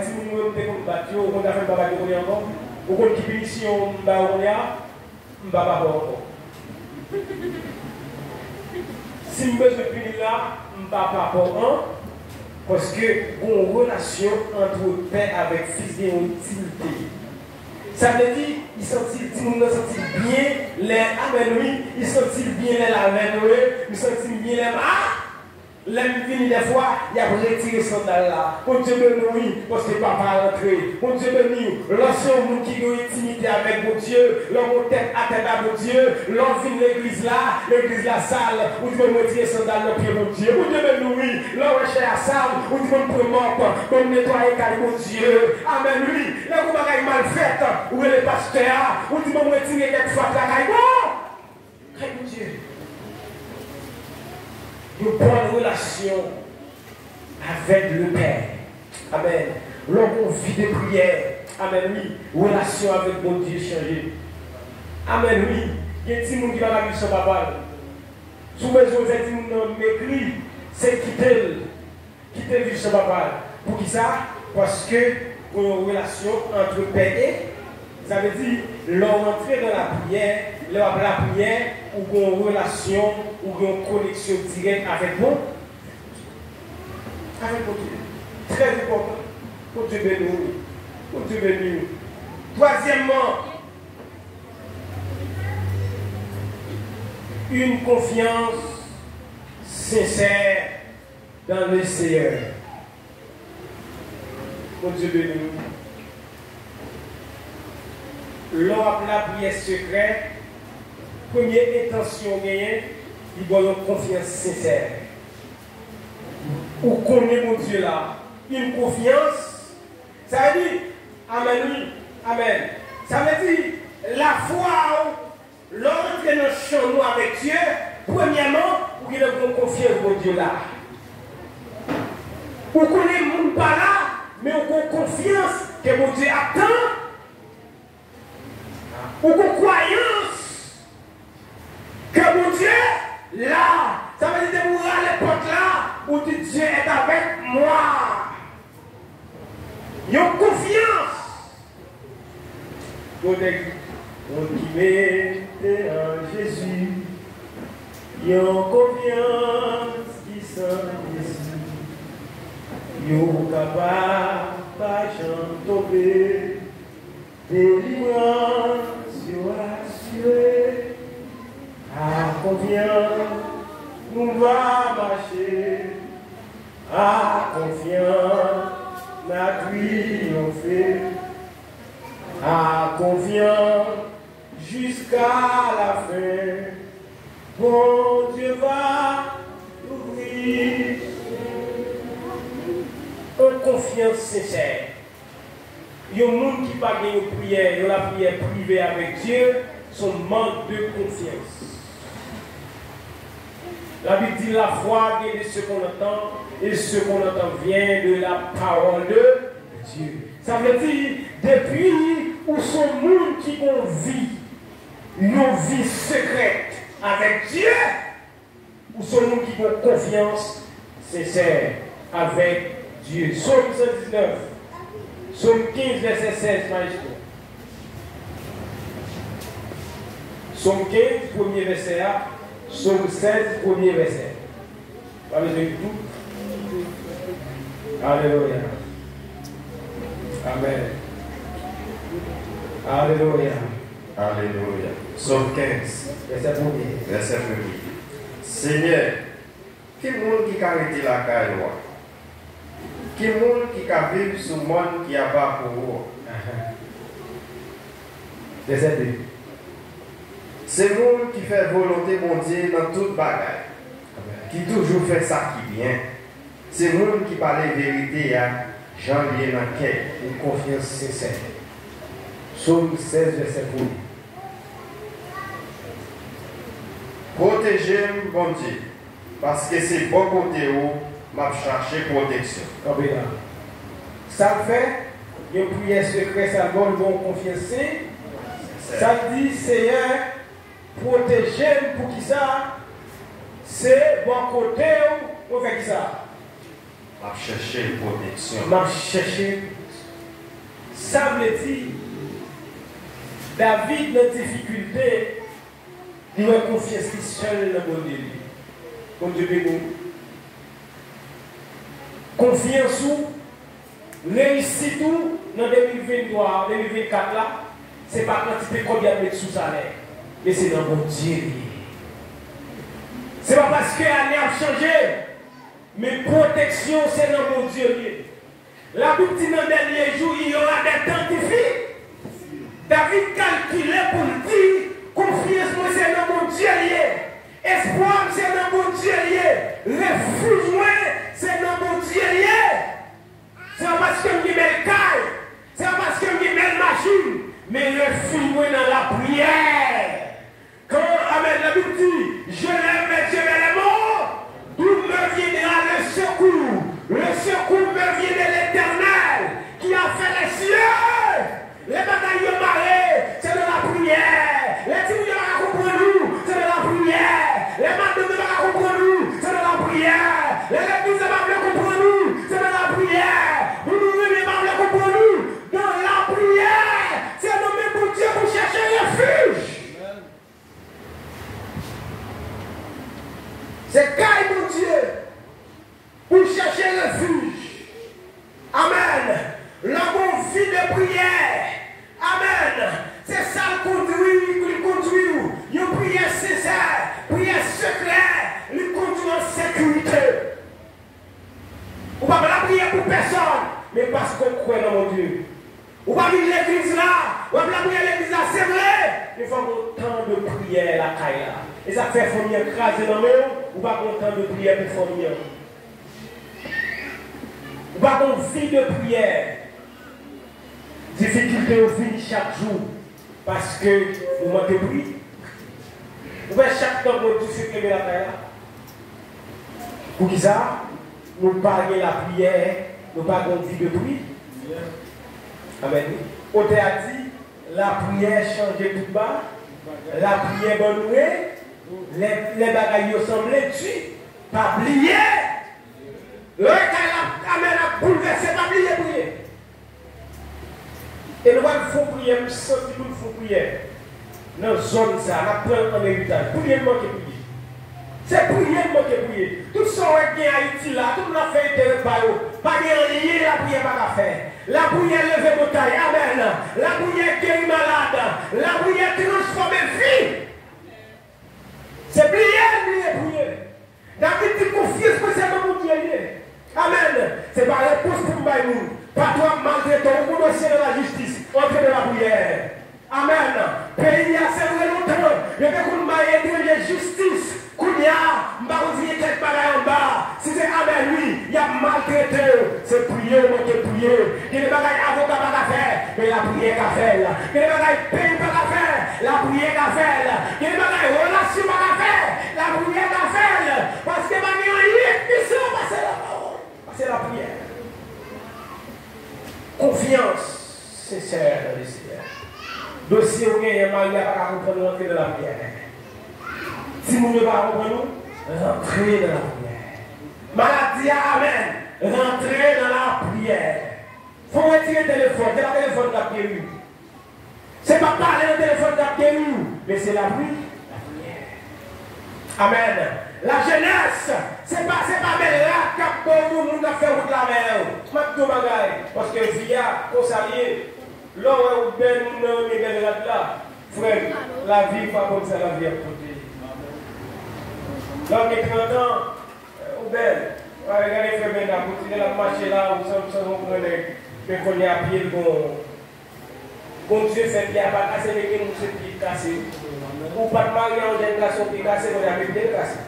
A: Timoun, t'es comme battu, on a fait papa de encore. Vous connaissez qui punition, je ne pas encore. Si je veux punir là, je ne vais pas encore. Parce que une relation entre père avec fils est une utilité. Ça veut dire qu'ils sentent bien les amen, ils sentent bien les amen, ils sentent bien les l'homme vient des fois, il a retiré son sandal là. Pour Dieu béni, parce que papa est rentré. Pour Dieu béni, l'ancien monde qui a intimité avec mon Dieu, l'homme tête à tête à mon Dieu, l'homme vient l'église là sale, où tu peux retirer son sandal dans le pied mon Dieu. Pour Dieu béni, l'homme est à sale, où tu peux me prendre pour nettoyer mon Dieu. Amen, oui. Là, vous avez mal fait, où est le pasteur, où tu peux me retirer quelque fois la caille. Bon, mon Dieu. Une bonne relation avec le Père. Amen. L'homme vit de prière. Amen. Oui. Relation avec mon Dieu changé. Amen. Oui. Il y a des gens qui va la vie sur papa. Sous besoin de dire m'écrit, c'est quitter vie sur papa. Pour qui ça? Parce que pour une relation entre Père et, ça veut dire l'homme entrer dans la prière, la prière ou une relation ou une connexion directe avec vous. Avec mon Dieu. Très important. Pour Dieu béni. Pour Dieu béni. Troisièmement, une confiance sincère dans le Seigneur. Pour Dieu béni. Lors de la prière secrète, première intention gagnée, il doit avoir une confiance sincère. Ou connaît mon Dieu là, une confiance, ça veut dire, amen, oui, amen. Ça veut dire,
C: la foi, l'ordre que nous chantons avec Dieu, premièrement, pour qu'il ait confiance dans Dieu là. Pour qu'on ait monde pas là, mais on a confiance que mon Dieu attend. Pour qu'on croyance que mon Dieu là, ça veut dire que vous à l'époque là, où Dieu est avec moi. Ils ont confiance. On qui met en Jésus, ils ont confiance qui sont Jésus. Ils sont capables de tomber, délivrance, ils sont assurés. À confiance, nous va marcher. À confiance, la triompher. À confiance jusqu'à la fin. Bon Dieu va ouvrir. Une confiance sincère. Il y a des gens qui ne pas de prière, il y a la prière privée avec Dieu, son manque de confiance. La Bible dit la foi vient de ce qu'on entend, et ce qu'on entend vient de la parole de Dieu. Ça veut dire, depuis où son monde qui ont une vie secrète avec Dieu, ou son monde qui ont confiance sincère avec Dieu. Psaume 119, Psaume 15, verset 16, maestro. Psaume 15, premier verset A, Psaume 16, premier verset. Pas besoin de tout. Alléluia. Amen. Alléluia.
B: Alléluia. Psaume 15,
C: verset premier.
B: Verset premier. Seigneur, qui est le monde qui a arrêté la caille? Qui est le monde qui a vécu ce monde qui a pas pour vous?
C: Verset 2.
B: C'est le monde qui fait volonté mon Dieu dans toute bagaille. Qui toujours fait ça qui vient. C'est le monde qui parle la vérité à Jean-Lié dans le cœur.
C: Une confiance sincère. Psaume 16, verset 1.
B: Protégez-moi, bon Dieu, parce que c'est bon côté où m'a cherché protection.
C: Ça fait, une prière secrète, ça donne bon confiance. Ça dit, Seigneur, protégez-moi pour qui ça? C'est bon côté où on fait qui ça?
B: M'a cherché protection.
C: M'a cherché. Ça veut dire, David, dans la difficulté, il a confiance qui seul dans mon Dieu. Mon Dieu béni. Confiance ou réussite ou dans 2023, 2024 là, ce n'est pas quantité combien de mettre sous salaire, mais c'est dans mon Dieu. Ce n'est pas parce que l'année a changé, mais protection c'est dans mon Dieu. La Bible dit dans les derniers jours, il y aura des temps difficiles. David calculait pour le dire, confiance moi c'est dans mon Dieu. Espoir c'est dans mon Dieu. Refuge moi c'est dans mon Dieu. C'est pas parce que je mets le caille, c'est pas parce que je mets la machine, mais refuge moi dans la prière. Quand Amen, la Bible dit, je lève mes yeux vers les morts, d'où me viendra le secours. Le secours me vient de l'Éternel qui a fait les cieux. Les batailles de marée, c'est de la prière. Les tirs de comprendre nous, c'est de la prière. Les maths de la comprendre nous, c'est de la prière. Les églises de la comprendre nous, c'est de la prière. Nous nous réveillons de comprendre nous, dans la prière. C'est nommé pour Dieu pour chercher refuge. C'est caille pour Dieu pour chercher refuge. Amen. La bonne vie de prière. Amen. C'est ça le conduit. Une prière sincère, prière secrète, le conduit en sécurité. On ne va pas la prière pour personne, mais parce qu'on croit dans mon Dieu. On va venir l'église là, on va la prière à l'église là, c'est vrai. Il faut autant de prière la caille là. Et ça fait famille écraser dans le monde, on va autant de prière pour famille. On va avoir une vie de prière. Difficulté au fini chaque jour. Parce que nous manquons de bruit. Vous voyez, chaque temps que tu fais la terre. Pour qui ça? Nous parlons la prière, nous parlons de vie de bruit. Amen. On t'a dit, la prière change tout bas, la prière bonne les bagailles semblaient tu, pas oublier. Le cas a bouleversé, pas oublier prier. Et nous allons prier, nous sentons que nous faut prier. Dans la zone, ça, nous prenons un héritage. Prier, nous manquons prier. C'est prier, nous manquons prier. Tout ce qui est à Haïti là, tout le monde fait intérêt par eux. Pas de rien, la prière pas faire. La prière lever bouteille. Amen. La prière guérir malade. La prière transformer vie. C'est prier. David dit confiance que c'est mon Dieu. Amen. C'est pas réponse pour nous. Pas toi malgré ton ou dossier de la justice. Entrez dans la prière. Amen. Pays a serré longtemps. Je vais vous demander justice. Kounia, Mbarouzi quelque part en bas. Si c'est Amen, oui, il y a maltraité. C'est prier, moi qui prier. Il y a des bagailles avocat pas à faire, mais la prière qu'a fait. Il y a des bagailles pain pas à faire, la prière qu'a fait. Il y a des bagailles relation pas à faire, la prière qu'a fait. Parce que ma vie qui sont passer la parole, passer la prière. Confiance sincère dans le Seigneur. Dossier où il y a Maria pas comprendre l'entrée de la prière. Si vous ne pouvez pas comprendre, rentrez dans la prière. Maladie, amen. Rentrez dans la prière. Il faut retirer le téléphone. C'est le téléphone qui a guéri. Ce n'est pas parler le téléphone qui a guéri, mais c'est la prière. Amen. La jeunesse, ce n'est pas là que tout le monde a fait route la mer. Parce que via consalier, là où on est là, frère, la vie n'est pas comme ça, la vie est à côté. L'homme de 30 ans, ou belle, regardez les femmes là, continuez la marcher là, où ça vous prenez, mais qu'on est à pied, qu'on Dieu fait pied à pas casser, mais qu'on se pied cassé. Ou pas de mariage, on a un pied cassé, on a un pied cassé.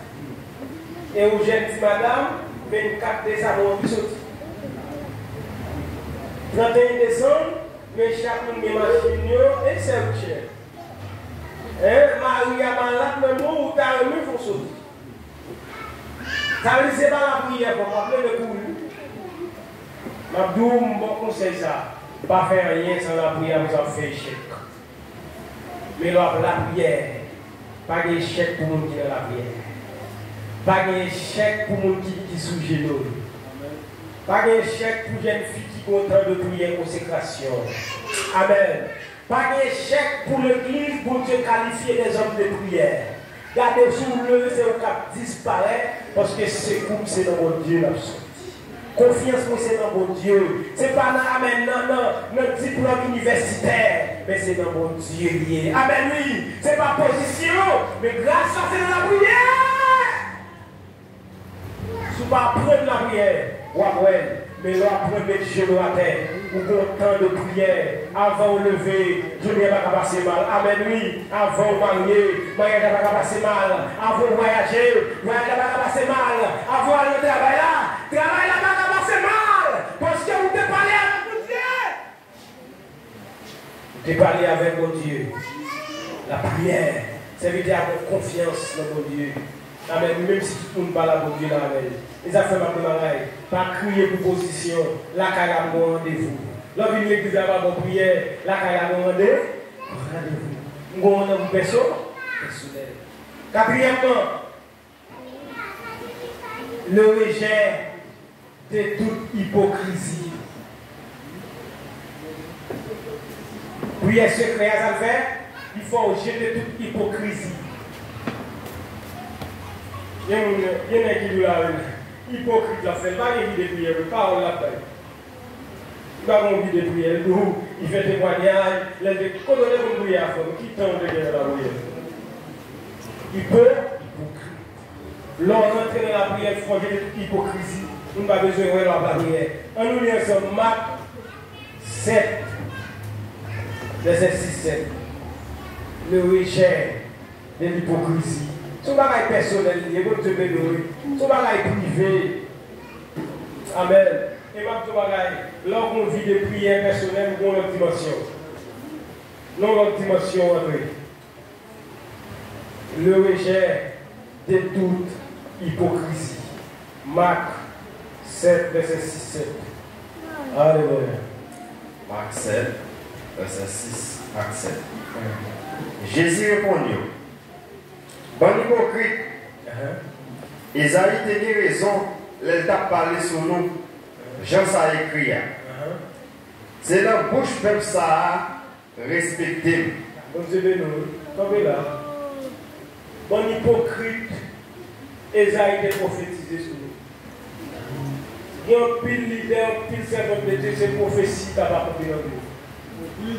C: Et où j'ai dit madame, 24 décembre, on sorti. 31 décembre, mais chaque monde est machine et c'est cher. Marie a malade, mais moi, où t'as remis, il faut sortir. Ça veut dire que ce n'est pas la prière pour m'appeler le cours. Je dis un bon conseil ça. Pas faire rien sans la prière, vous avez fait échec. Mais la prière, pas d'échec pour nous qui est dans la prière. Pas d'échec pour nous qui sont sous genoux. Pas d'échec pour les jeunes filles qui sont en train de prier consécration. Amen. Pas d'échec pour l'église pour Dieu qualifier des hommes de prière. Gardez sous le c'est au cap disparaît parce que c'est comme c'est dans mon Dieu l'absolu. Confiance c'est dans mon Dieu. Ce n'est pas dans notre diplôme universitaire, mais c'est dans mon Dieu lié. Amen, oui. Ce n'est pas position, mais grâce à c'est dans la prière. Si vous ne pas prendre la prière, mais là, après mettre genoux à terre, ou temps de prière, avant de lever, je n'ai pas passer mal. Amen, oui. Avant de marier, mariage n'a pas passer mal. Avant de voyager, voyage n'a pas passer mal. Avant d'aller au travail là n'a pas passer mal. Parce que vous devez parler avec mon Dieu. Vous devez parler avec mon Dieu. La prière, ça veut dire avoir confiance dans mon Dieu. Amen. Même si tout le monde parle à mon Dieu, amen. Les affaires ne pas crier pour position, la caille a mon rendez-vous. L'homme vient l'église à ma prière, la caille a mon rendez-vous. Nous avons une personne personnelle. Quatrièmement, le rejet de toute hypocrisie. Prière secrète à le faire, il faut rejeter toute hypocrisie. Il y a un qui dit là, hypocrite, la fait pas une vie de prière, parole la paix. Il n'a pas envie de prière, il fait témoignage, il a dit, quand on est une prière, qui tente de gagner la prière. Il peut, hypocrite. L'on rentre dans la prière, il faut rejeter toute hypocrisie. On n'a pas besoin de voir la prière. On nous lit ensemble Marc 7, verset 6-7. Le rejet de l'hypocrisie. Son bagage personnel, il est bon de bénir. Son bagage privé. Amen. Et même son bagage, lorsqu'on vit des prières personnelles, on a une dimension. non l'autre dimension, André. Le rejet de toute hypocrisie. Marc 7, verset 6-7. Alléluia.
B: Marc 7, verset 6 à 7. Jésus répondit, bon hypocrite, Isaïe tenait raison, elle t'a parlé sur nous. Jean ça écrit. C'est la bouche même ça respecté.
C: Bon Dieu nous, comme là. Bon hypocrite, Isaïe était prophétisé sur nous. Il y a un pile leader, un pile servant de Dieu, c'est prophétie qui va accomplir dans nous.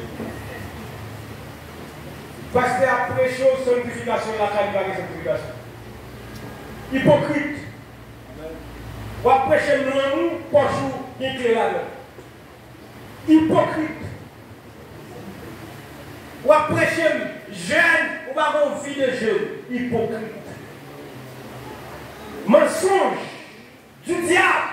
C: Parce que après chose, sanctification, la qualité de sanctification. Hypocrite. Ou après chez nous, pochou, qui est là. Hypocrite. Ou après chez jeune, ou avoir une vie de jeune. Hypocrite. Mensonge du diable.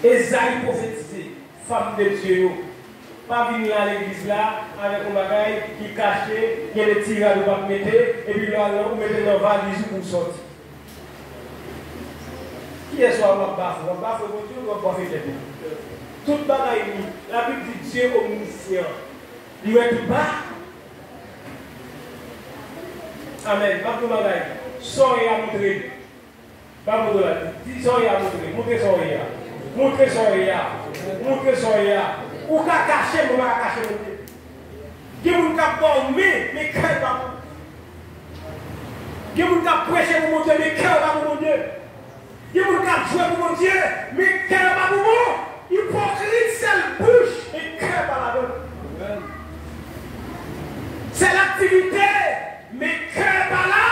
C: Esaïe prophétisé, femme de Dieu. Pas venir à l'église là avec un bagage qui caché, qui est le tirage de pas mettre, et puis là, on met dans la valise pour sortir. Qui est soit on baffe, mon Dieu, on baffe les deux. Tout bagage, la Bible dit Dieu omniscient. Il va être bas. Amen. Pas tout bagage. Soyez à montrer. Pas montrer là. Dis soyez à montrer. Montrez soyez. Montrez soyez. Montrez soyez. Ou qu'à cacher, ou à cacher mon Dieu. Qui vous n'a pas mais cœur pas. Qui vous n'a prêché pour mon Dieu, mais cœur pas pour mon Dieu. Qui vous n'a joué pour mon Dieu, mais cœur pas pour moi. Hypocrite, c'est la bouche, mais cœur pas la bonne. C'est l'activité, mais cœur pas là,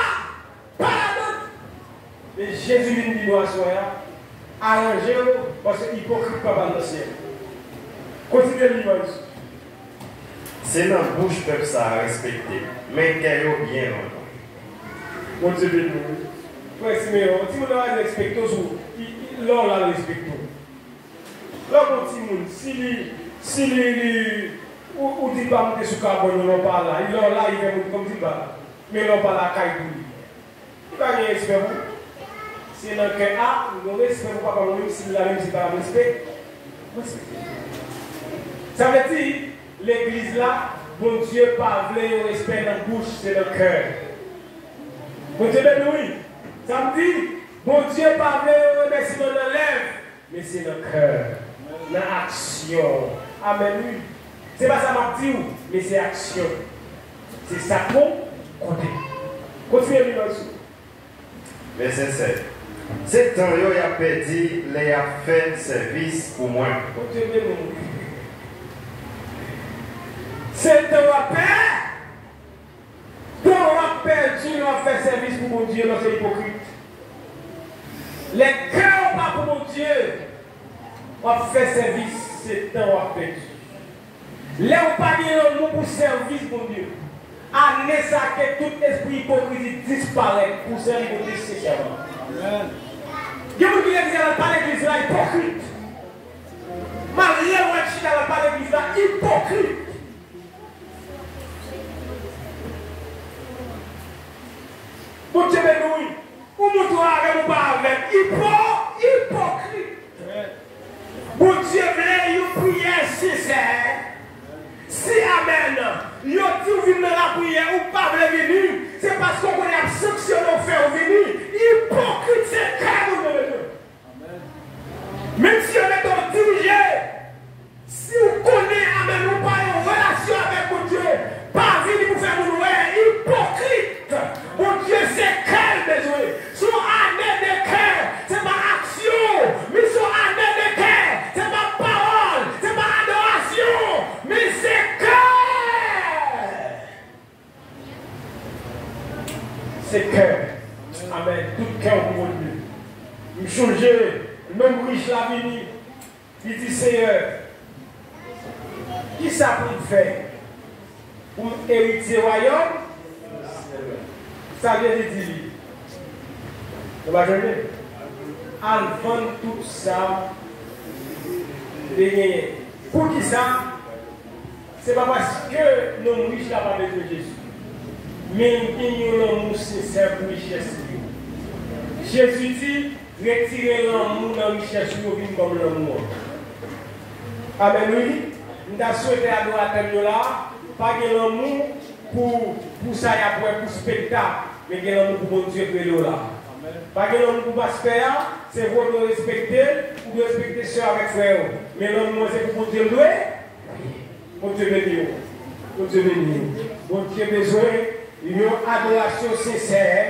C: pas la bonne. Mais Jésus vient dire à soi, arrangez-le, parce que hypocrite pas dans le ciel. Continuez l'image.
B: C'est dans la bouche peuple ça à respecter, mais qu'elle est bien longtemps.
C: Bon Dieu béni. Frère Siméon, si vous avez respecté, l'on l'a respecté. Là, mon petit monde, si ou dit pas monter sur carbone, il n'en parle là, il est là, il vient comme dit pas, mais il n'en parle à Kaïdou. Il va gagner respect. C'est dans le cas A, nous respect, nous pas même si la même si pas respect. Ça veut dire, l'église là, bon Dieu parle au respect dans la bouche, c'est le cœur. Bon Dieu béni, oui. Ça me dit, bon Dieu parle au remerciement dans l'œuvre, mais c'est le cœur, l'action. Amen, oui. C'est pas ça m'a dit, mais c'est action. C'est ça pour compter. Continuez à lire.
B: Verset 7. C'est temps où il a perdu, il a fait service pour moi.
C: Continuez à lire. C'est temps à perdre. Quand on a perdu, on a fait service pour mon Dieu, non, c'est hypocrite. Les cœurs pas pour mon Dieu, on a fait service, c'est temps à perdu. Là, on pas un mot pour service, mon Dieu. Année ça que tout esprit hypocrisie disparaît pour servir mon Dieu spécialement. Amen. Dieu vous dit que pas l'église là, hypocrite. Marie, on n'a pas l'église là, hypocrite. Mon Dieu béni, ou mon Dieu avec ou pas avec, hypocrite. Mon Dieu voulait une prière sincère. Si Amen, yo dit venir dans la prière ou pas venir, c'est parce qu'on a sanctionné au faire venir. Hypocrite, c'est cœur de Dieu. Même si on est dans dirigé, si vous connaissez Amen, ou pas une relation avec mon Dieu, pas venir pour faire mon hypocrite. Mon Dieu, c'est cœur de Dieu. Son année de cœur, c'est pas action, mais son année de cœur, c'est pas parole, c'est pas adoration, mais c'est cœur. C'est cœur. Amen. Tout cœur pour Dieu. Il change, même riche la vie, il dit Seigneur, qui ça pour faire? Pour hériter le royaume? Ça vient de dire. On va jouer. En vendre tout ça, de gagner. Pour qui ça? Ce n'est pas parce que nous riches là pas de Jésus. Mais nous avons l'amour sincère pour richesse. Jésus dit, retirez l'amour dans la richesse pour vivre comme l'amour. Amen, oui. Nous avons souhaité à nous là, pas de l'amour pour ça, pour spectacle, mais de l'amour pour mon Dieu que là. Pas de l'amour pour pasteur, c'est vous de respecter ou de respecter soeur avec frère. Mais l'amour, c'est pour mon Dieu louer. Mon Dieu béni. Mon Dieu béni. Mon Dieu besoin d'une adoration sincère,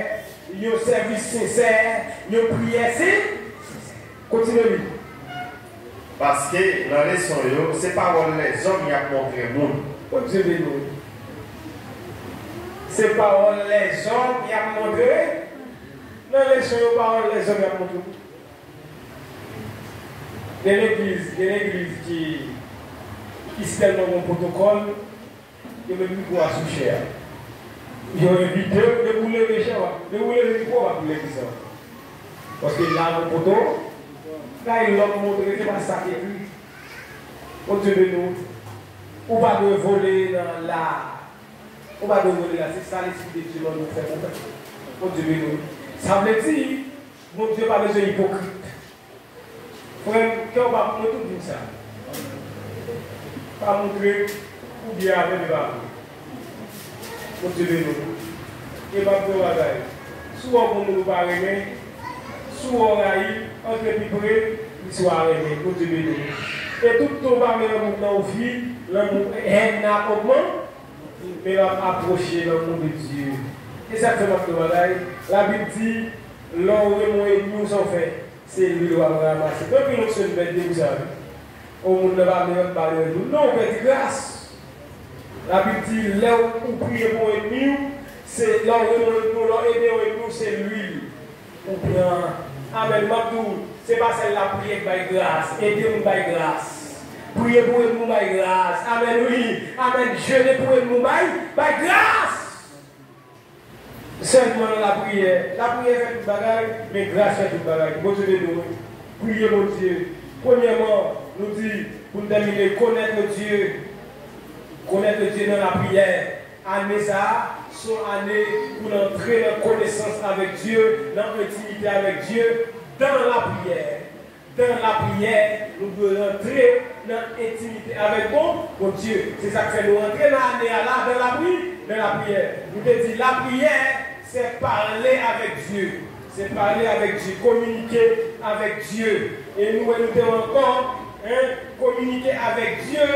C: d'un service sincère, d'une prière sincère. Continuez.
B: Parce que dans les sons, c'est pas les hommes qui ont montré le monde.
C: Mon Dieu béni. C'est pas les hommes qui ont montré. Dans les sons, les hommes qui ont montré. Il y a l'église qui se tellement mon protocole, il y a même pour assoucher. Ils ont évité de bouler les gens, de bouler les micros pour l'église. Parce que là, mon poteau, là, il l'a montré que c'est pas ça qui est lui. On Dieu de nous, on va de voler dans la. On va de voler là, c'est ça l'esprit de Dieu nous fait. On Dieu de nous. Ça veut dire, mon Dieu pas besoin d'hypocrite. Frère, qu'on va tout dire ça. Pas montrer ou bien avec les babes. Mon Dieu de nous. Et pas de bagaille. Soit on nous va aimer, soit on a eu, entre les près, il soit aimé. Mon Dieu de nous. Et tout ton va mettre l'amour au fil, l'amour est n'a augmenté, mais l'approcher l'amour de Dieu. Et ça fait notre bagaille. La Bible dit, l'homme et nous en fait, c'est lui qui va ramasser. Donc nous sommes bêtes, vous savez. Au monde ne va pas de nous. Non, on fait grâce. La Bible dit, là où on prie pour nous, c'est là où on aide nous, c'est lui. On prend. Amen. C'est pas celle-là prier par grâce. Aidez-nous par grâce. Priez pour nous par grâce. Amen. Oui. Amen. Jeûnez pour nous par grâce. Seulement la prière. La prière fait tout bagaille, mais grâce fait tout bagaille. Bon Dieu de nous. Priez mon Dieu. Premièrement, nous dit, pour nous terminer, connaître Dieu dans la prière. Année ça, son année pour entrer en connaissance avec Dieu, dans l'intimité avec Dieu, dans la prière. Dans la prière, nous devons entrer dans l'intimité avec mon Dieu. C'est ça que fait nous entrer dans l'année là, dans la prière. Nous te dit, la prière, c'est parler avec Dieu. C'est parler avec Dieu, communiquer avec Dieu. Et nous devons encore communiquer avec Dieu,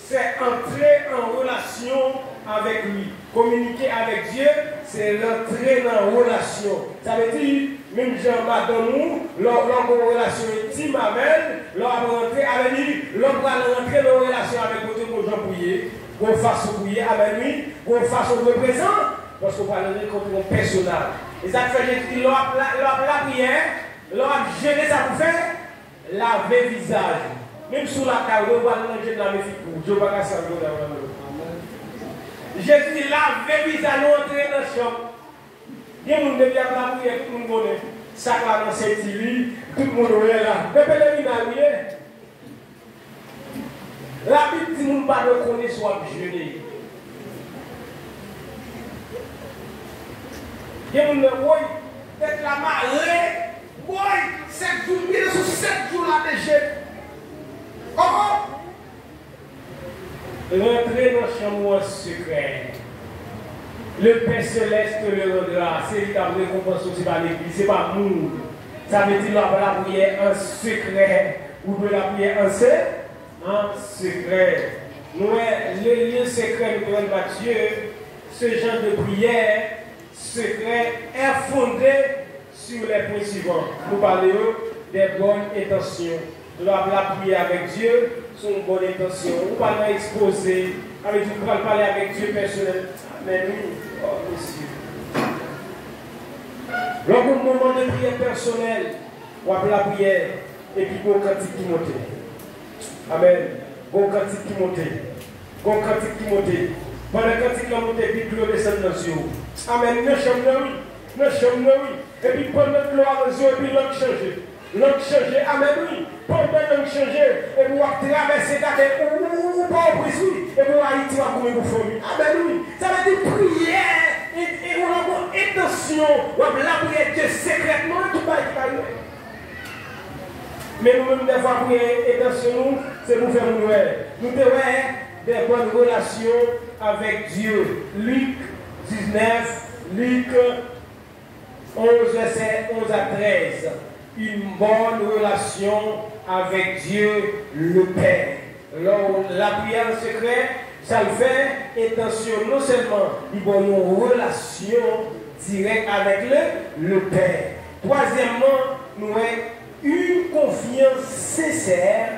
C: c'est entrer en relation avec lui. Communiquer avec Dieu, c'est l'entrer dans la relation. Ça veut dire, même Jean Madame nous, l'homme en relation intime avec, l'homme rentrer avec lui, l'homme va rentrer dans la relation avec Dieu pour Jean Pouillet, qu'on fasse prier avec lui, qu'on fasse au présent, parce qu'on va le rencontrer un personnage. Et ça fait que la prière, l'homme gêné ça pour faire, laver le visage. Même sous la carrière, on va manger dans la méfique pour Dieu, va casser un peu dans la main. Jésus dit, laver le visage, nous entrer dans la chambre. Il y a des gens qui ont la prière, tout le monde connaît. Ça va dans cette île, tout le monde est là. Mais les minariés, la Bible dit, nous ne pas reconnaître soit jeûner. Il y a des gens qui ont peut-être la marée, 7 jours, 7 jours là de jeûne. Comment? Rentrer dans la chambre en secret. Le Père Céleste le rendra. C'est lui qui a récompense aussi par l'Église. Ce n'est pas nous. Ça veut dire la prière en secret. Ou de la prière en secret. Nous, le lieu secret de Dieu, ce genre de prière secret est fondé sur les points suivants. Nous parlons des bonnes intentions. La prière avec Dieu, sont une bonne intention. Nous parlons exposer, avec Dieu, nous parler avec Dieu personnel. Mais nous, oh monsieur. Lors du moment de prière personnelle, on va la prière, et puis bon cantique qui monte. Amen. Bon cantique qui monte. Bon cantique qui monte. Pendant le cantique qui monte, puis l'eau descend dans les yeux. Amen. Nous sommes là, oui. Nous sommes là, oui. Et puis pendant que l'eau dans les yeux, et puis l'eau change. L'angle changer, amen, oui. Pendant l'angle changer, et vous traverser ou pas au Brésil, et vous Haïti, vous avez une famille. Amen, oui. Ça veut dire prière, et vous avez intention, vous avez la prière Dieu secrètement, tout va être. Mais nous-mêmes, des fois, prier intention, c'est nous faire nous. Nous devons des bonnes relations avec Dieu. Luc 19, Luc 11, verset 11 à 13. Une bonne relation avec Dieu le Père. Alors, la prière en secret, ça le fait intention non seulement il y a une relation directe avec le Père. Troisièmement, nous avons une confiance sincère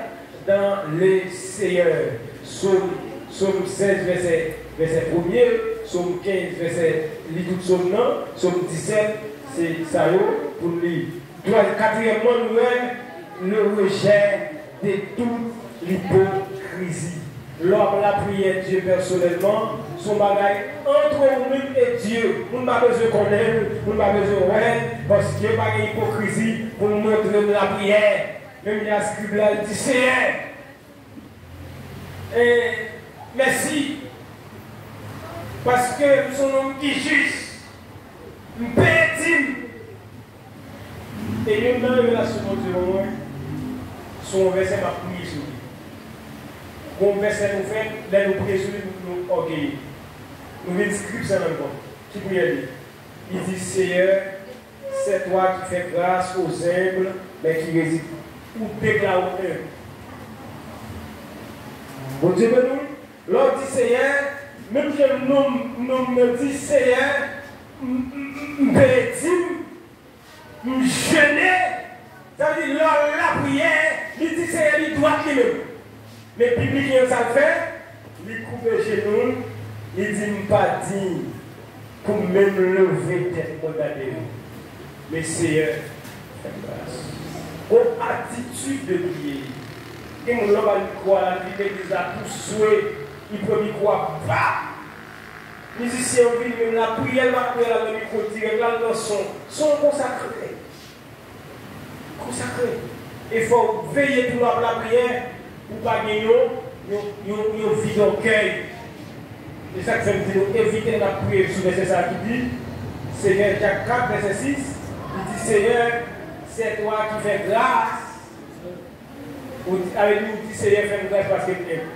C: dans le Seigneur. Psaume 16, verset 1er, Psaume 15, verset Psaume 17, c'est ça pour lire. Quatrièmement, nous avons le rejet de toute l'hypocrisie. Lors de la prière Dieu personnellement, son bagage entre nous et Dieu. Nous n'avons pas besoin de connaître, nous n'avons pas besoin de ouais, parce qu'il n'y a pas d'hypocrisie pour nous montrer la prière. Même il y a un scribe là, il dit Seigneur, merci, parce que nous sommes un homme qui est juste, nous pétime. Et nous, dans la relation de Dieu, son verset m'a prié sur lui. Bon verset nous fait, là nous prions sur lui, nous orgueillons. Nous venons scribe ça même pas. Qui prie lui? Il dit Seigneur, c'est toi qui fais grâce aux humbles, mais qui réside. Ou déclare eux. Bon Dieu, nous, l'on dit Seigneur, même que nous me dit Seigneur, m'bétime, m'gêner, ça veut dire lors la prière, il dit Seigneur, il doit qu'il même. Mais public, ça le fait, il coupe chez nous, il dit pas digne pour même lever tête pour regarder. Mais Seigneur, fais grâce. Une attitude de prier. Et mon homme va croire, la vie des a tout souhait, il peut y croire pas. Musicien, même la prière, la micro direct, là, dans son consacré. Consacré. Il faut veiller pour la prière, pour ne pas gagner une vie d'accueil. C'est ça que ça veut dire, éviter la prière. C'est ça qui dit, Seigneur, Jacques 4, verset 6, il dit Seigneur, c'est toi qui fais grâce. Avec nous, il dit Seigneur, fais grâce parce que tu aimes.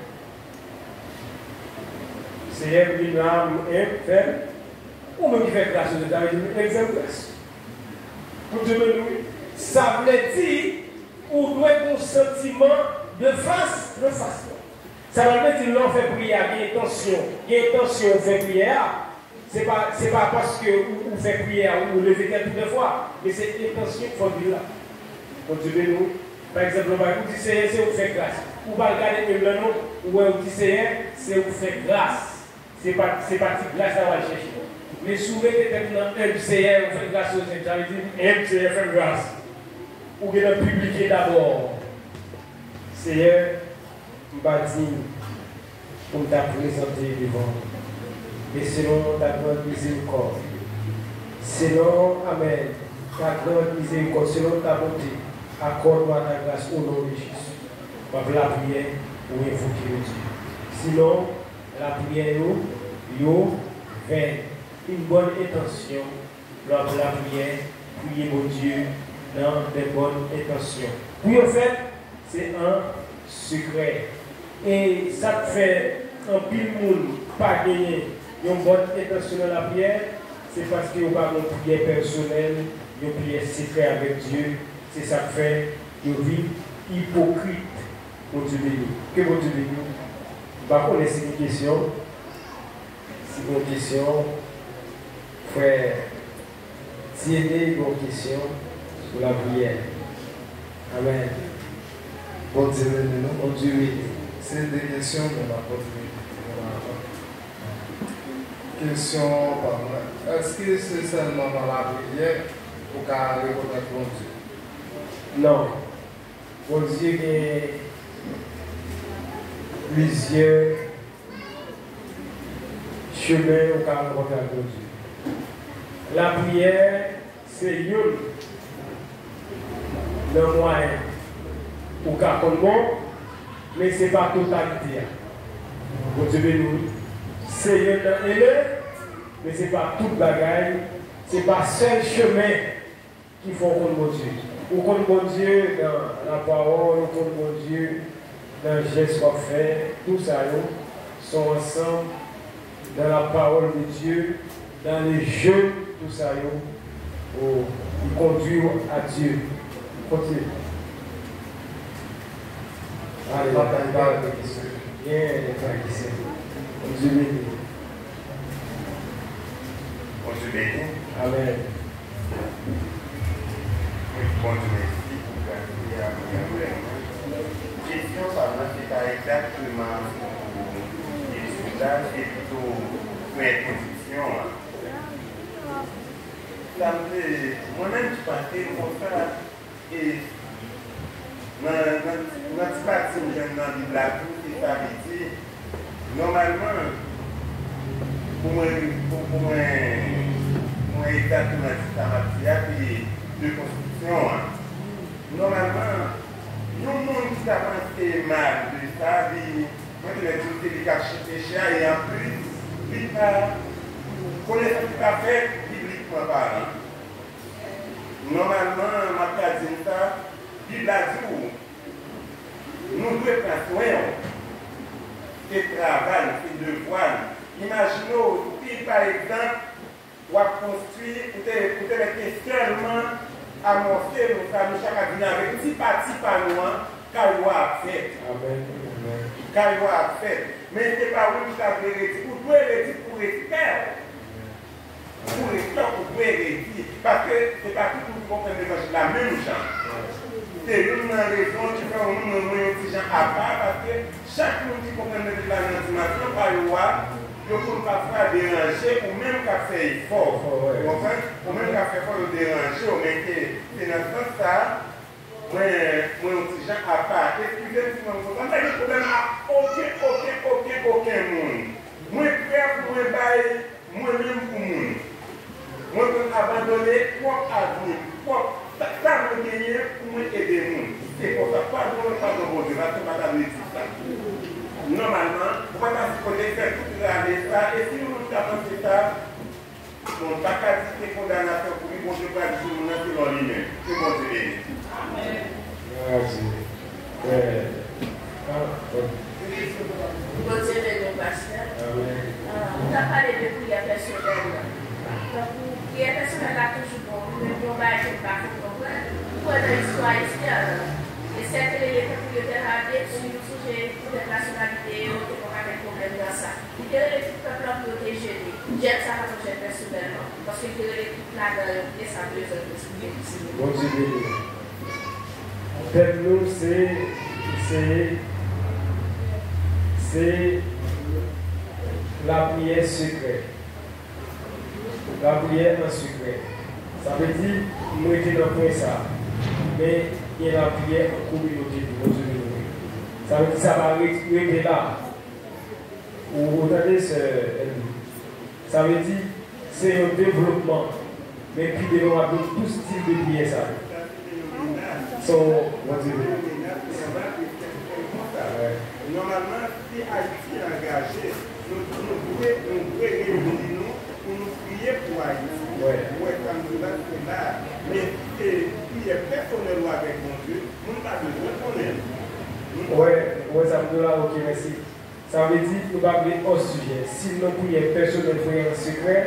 C: Seigneur, il là, nous aime, fait. Ou même qui fait grâce aux États, il nous aime, fait grâce. Pour Dieu, nous, ça veut dire, ou doit être un sentiment de face. Ça veut dire, l'on fait prière, il y a intention. Il y a intention, on fait prière. Ce n'est pas parce que vous faites prière ou vous levez tête toutes les fois, mais c'est l'intention qu'il faut dire là. Pour Dieu, nous, par exemple, on va vous dire Seigneur, c'est vous faites grâce. Ou va regarder le nom, ou vous dit Seigneur, c'est vous faites grâce. C'est pas grâce à la chercher. Mais souvent, peut-être un Seigneur, vous faites grâce aux autres. Ça veut dire, un Seigneur fait grâce. Ou bien le publier d'abord. Seigneur, je bâtis pour te présenter devant. Et selon ta grande miséricorde. Selon, Amen, ta grande miséricorde, selon ta bonté, accorde-moi ta grâce au nom de Jésus. On va la prière pour invoquer Dieu. Sinon, la prière, fait une bonne intention lors de la prière, prier mon Dieu dans des bonnes intentions. Puis en fait, c'est un secret. Et ça fait un pile monde pas gagner une bonne intention dans la prière, c'est parce qu'il n'y a pas une prière personnelle, une prière secrète avec Dieu. C'est ça qui fait une vie hypocrite. Mon Dieu béni. Que mon Dieu béni. Par contre, c'est une question. C'est une question. Frère, si il y a une question sur la prière. Amen.
D: Bon Dieu béni.
C: Mon Dieu béni.
D: C'est des questions de ma poterie. Question par moi. Est-ce que c'est seulement dans la prière pour qu'elle reconnaisse bon Dieu?
C: Non. Bon Dieu est plusieurs chemins au cas où on Dieu. La prière, c'est une. le moyen pour qu'à mais ce n'est pas totalité. Bon Dieu béni. C'est un élève, mais ce n'est pas toute bagaille. Ce n'est pas seul chemin qu'il faut qu'on mon Dieu. Ou qu'on mon Dieu dans la parole, ou qu'on mon Dieu dans le geste qu'on fait. Tout ça, sont ensemble dans la parole de Dieu, dans les jeux, tout ça, pour conduire à Dieu. Continue. Allez, on va parler de questions. Bien, les questions. Dieu béni.
B: Dieu béni.
C: Amen.
B: Bon Dieu merci pour gagner à la question, ça ne fait pas exactement les usages et plutôt mes positions. Moi-même, je pensais pour ça et notre partie dans la Bible, c'est ça veut dire normalement, pour moi exactement ce que ça de construction, normalement, nous, qui avons fait mal de ça, moi, je l'ai dit, c'est des cachets et en plus, il pas connaissance qui pas fait bibliquement parlant. Normalement, ma place dit ça, Bible a dit, nous devons prendre soin de travail, de devoir. Imaginons, si par exemple, on va construire, peut-être seulement amorcer nos familles chaque année avec un petit parti par nous, car il va faire. Car il va faire. Mais ce n'est pas où nous avons réussi. Vous devez réussir pour respect. Pour respect, vous devez réussir. Parce que ce n'est pas tout le monde qui comprend la même chose. C'est une raison qui fait un petit gens à part parce que chaque monde qui comprend la nomination par le roi, il ne peut pas faire déranger ou même qu'à faire effort. Ou même qu'à faire effort de déranger, ou même que c'est dans ce sens ça, moi, un petit gens à part. Excusez-moi, on n'a pas de problème à aucun monde. Moi, prêt pour moi, moi-même pour moi. Moi, je peux abandonner quoi avenir, quoi. Ça me gagne pour moi aider les gens. C'est pour ça, pas de bon Dieu, parce que madame dit ça. Normalement, on va faire toute l'année ça, et si nous avons fait ça, on n'a pas dit que condamnation pour lui, bon Dieu va dire nous c'est dans lui-même. C'est bon Dieu. Amen.
C: Merci.
E: Bon Dieu de nos pasteurs. On a parlé de prière personnelle. Donc, prière personnelle là toujours bon. Le combat est pas comprendre. Pour l'histoire ici, et cette prière thérapie sur le sujet de la nationalité, on ne peut pas avoir de problème dans ça. Il y a les peuples protégés. J'aime ça quand j'aime personnellement. Parce qu'il y a toute la gueule et ça peut être possible.
C: Bon Dieu béni. Pour nous, c'est la prière secrète. La prière en secret. Ça veut dire, nous étions dans ça. Mais il y a la prière en communauté de nos unis. Ça veut dire que ça va rester là. Vous entendez ça veut dire que c'est un développement. Mais puis devons avoir tout style de prière ça.
B: Normalement, si Haïti est engagé, nous pouvons réunir nous pour nous prier pour Haïti. Mais si est personnel avec mon Dieu, nous n'avons pas besoin de connaître.
C: Oui, ça me donne ok, merci. Ça veut dire que nous ne parlons pas au sujet. Si nous prions personnel pour en secret,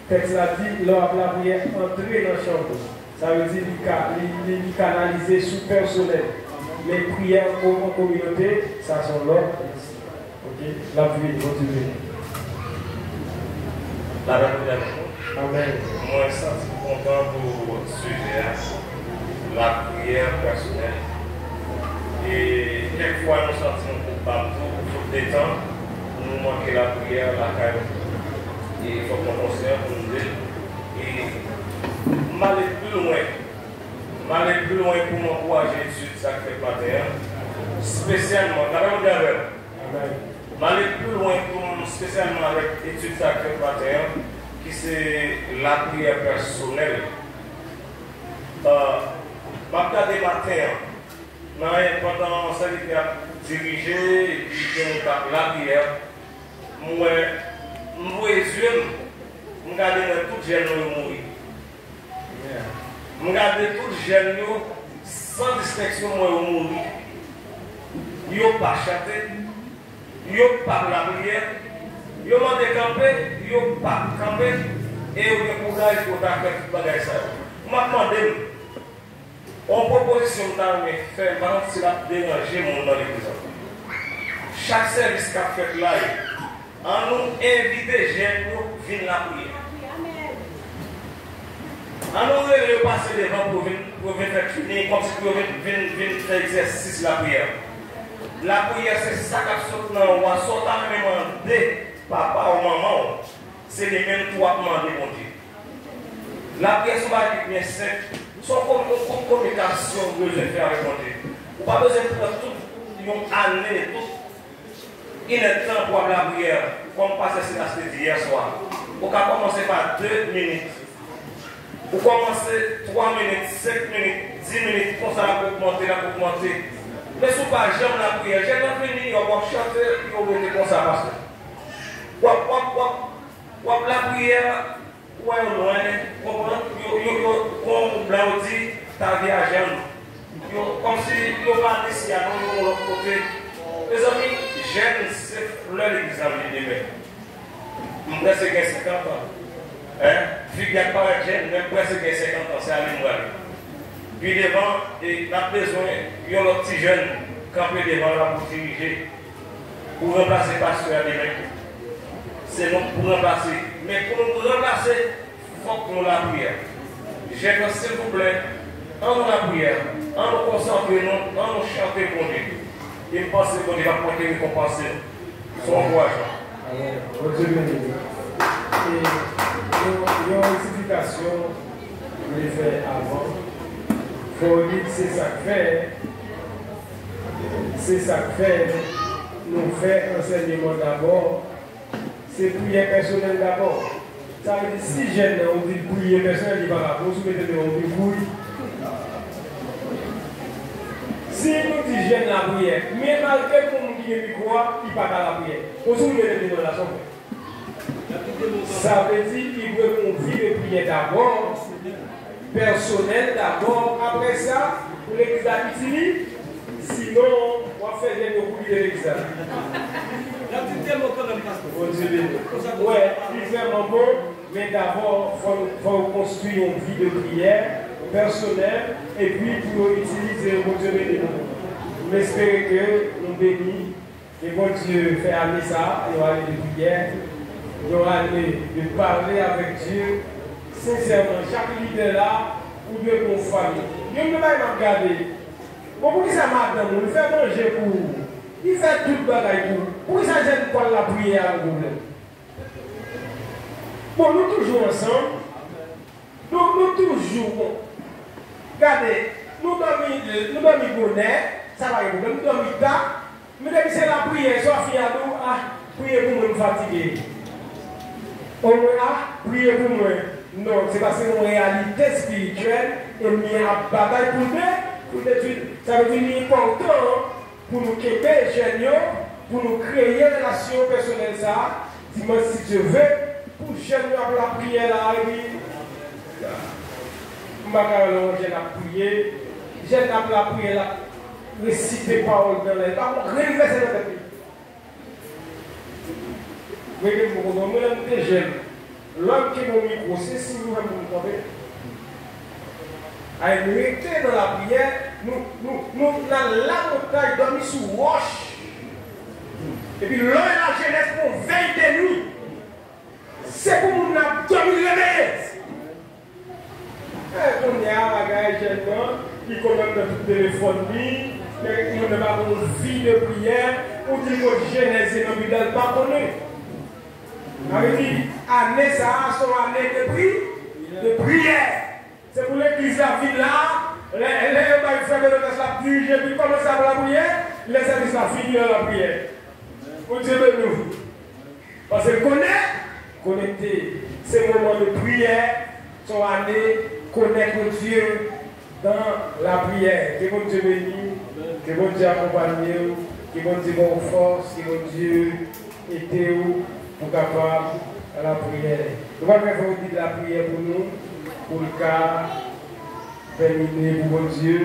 C: le texte l'a dit, lors de la prière, entrer dans la chambre. Ça veut dire qu'il canaliser sous personnel. Les prières en communauté, ça sont l'ordre. Ok, la prière continue. Amen.
F: Moi, je suis content pour le sujet, la prière personnelle. Et quelquefois, nous sortons pour partout, pour des temps, nous manquons la prière, la carrière. Et il faut qu'on considère pour nous dire. Et m'aller plus loin pour m'encourager l'étude de Sacré Matin, spécialement, m'aller plus loin pour spécialement avec l'étude de Sacré Matin, qui c'est la prière personnelle. Je vais regarder le matin, pendant ce qui a dirigé, et puis la prière, moi, je regarde tout jeune mourir. Je regarde tout jeune sans distinction mourir. Ils n'ont pas chanté, ils n'ont pas la prière, ils n'ont pas campé, ils n'ont pas campé, et ils ont courage pour faire tout le bagage. Je me demande, en proposition d'armée, faire si la déranger mon dans l'église. Chaque service qu'a fait là, on nous invite les jeunes à venir la prière. On nous invite à passer devant pour venir faire finir, comme si pour venir faire exercice la prière. La prière, c'est ça qui sort dans le roi, sort à demander papa ou maman, c'est les mêmes trois demander mon Dieu. La prière, c'est pas bien simple. Son communication, vous devez faire avec mon Dieu. Vous n'avez pas besoin de faire toute une année, il est temps pour la prière, comme passer sur la semaine hier soir. Vous pouvez commencer par 2 minutes. Vous commencez 3 minutes, 5 minutes, 10 minutes, comme ça, pour monter. Mais si vous n'avez pas jamais la prière, j'ai pas fini, on va chanter, on va être comme ça, parce que. Wap la prière, ou est loin, comme blanc dit, ta vie à jamais. Comme si vous pas ici à nous, de l'autre côté. Les amis, j'aime c'est leur examen de demain. Je me suis 50 ans. Vu qu'il pas de j'aime, même presque 50 ans, c'est à l'immobilier. Puis devant, il a besoin, il y a le petit jeune campé devant là pour diriger, pour remplacer le pasteur demain. C'est non pour remplacer. Mais pour nous remplacer, il faut que nous la prière. J'ai s'il vous plaît, en nous la prière, en nous concentrer, en nous chanter pour Dieu. Il me pense que Dieu va porter récompenser son encouragement.
C: Et il y a une explication que je l'ai fait avant. Il faut dire que c'est ça que fait. C'est ça que fait. Nous faisons enseignement d'abord. C'est prier personnel d'abord. Ça veut dire si jeune, on dit prier personnel, il va la pause, on dit prier. Si nous disons jeune la prière, mais malgré que nous disons qu'il croit, il ne va pas la prière. On se met dans la somme. Ça veut dire qu'il veut qu'on vive de prière d'abord, personnel d'abord, après ça, pour l'église d'Abitini, sinon, on va faire des recours de l'église. Oui, il fait mon bon, mais d'abord, il faut construire une vie de prière personnelle et puis pour utiliser le bon Dieu béni. J'espère que nous bénissons et bon Dieu fait amener ça, il y aura de prière, il y aura de parler avec Dieu sincèrement. Chaque leader là, ou Dieu pour famille. Dieu ne va pas regarder. Pourquoi ça m'a donné? Il fait manger pour vous. Il fait tout le bagage pour vous. Pourquoi ça gêne pas la prière à vous? Bon, nous toujours ensemble. Nous toujours. Regardez, nous dormons bonnet, ça va y nous dormons tard. Mais dès que c'est la prière, soit fille à nous, priez pour nous fatiguer. On a prié pour moi. Non, c'est parce que c'est une réalité spirituelle et nous avons bataille pour détruire. Ça veut dire qu'il est important pour nous créer les jeunes, pour nous créer une relation personnelle. Dis-moi si tu veux, pour les jeunes la prière là, et puis, je vais prier, je vais la prière là, réciter parole dans les paroles, réinverser notre vie. Regardez, l'homme qui est mon micro, c'est si nous voulons nous tromper. À nous rester dans la prière, nous avons la montagne dormi sous roche. Et puis l'homme et la jeunesse pour veille de nuit. C'est pour nous dormir réveillés. On est à la gare gênant, il commande notre téléphone, il n'a pas une vie de prière, ou dit que jeunesse et nos vidages pas connus. On dit, année ça, son année de prière. C'est pour l'église la ville là, les gens qui font la prière, puis commencent à la prière, les services la finissent la prière. Pour Dieu de nous. Parce que connecter, c'est le moment de prière, son année, connaître Dieu, dans la prière. Que mon Dieu bénisse, que mon Dieu accompagne, que mon Dieu vous force, que mon Dieu aide pour capable à la prière. Nous allons faire de la prière pour nous, pour le cas terminé pour mon Dieu.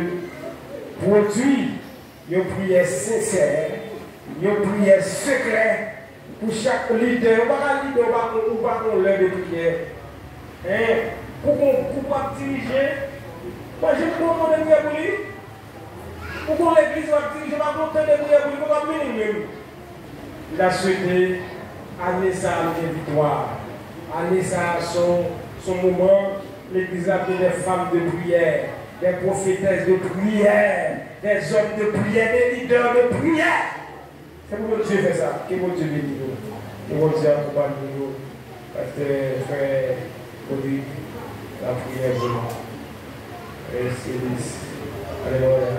C: Produit une prière sincère, une prière secrète pour chaque leader. On va pas leader, on va pas l'heure de prière. Pour pouvoir diriger, moi je ne peux pas prier pour lui. Pour qu'on l'église va diriger, je ne vais pas prier pour lui, pour qu'on minimum. Il a souhaité amener ça à une victoire, amener ça à son moment. L'église a fait des femmes de prière, des prophétesses de prière, des hommes de prière, des leaders de prière. C'est pour que Dieu fait ça, que mon Dieu bénisse nous, que mon Dieu accompagne nous, parce que frère Cody, la prière vraiment. Alléluia.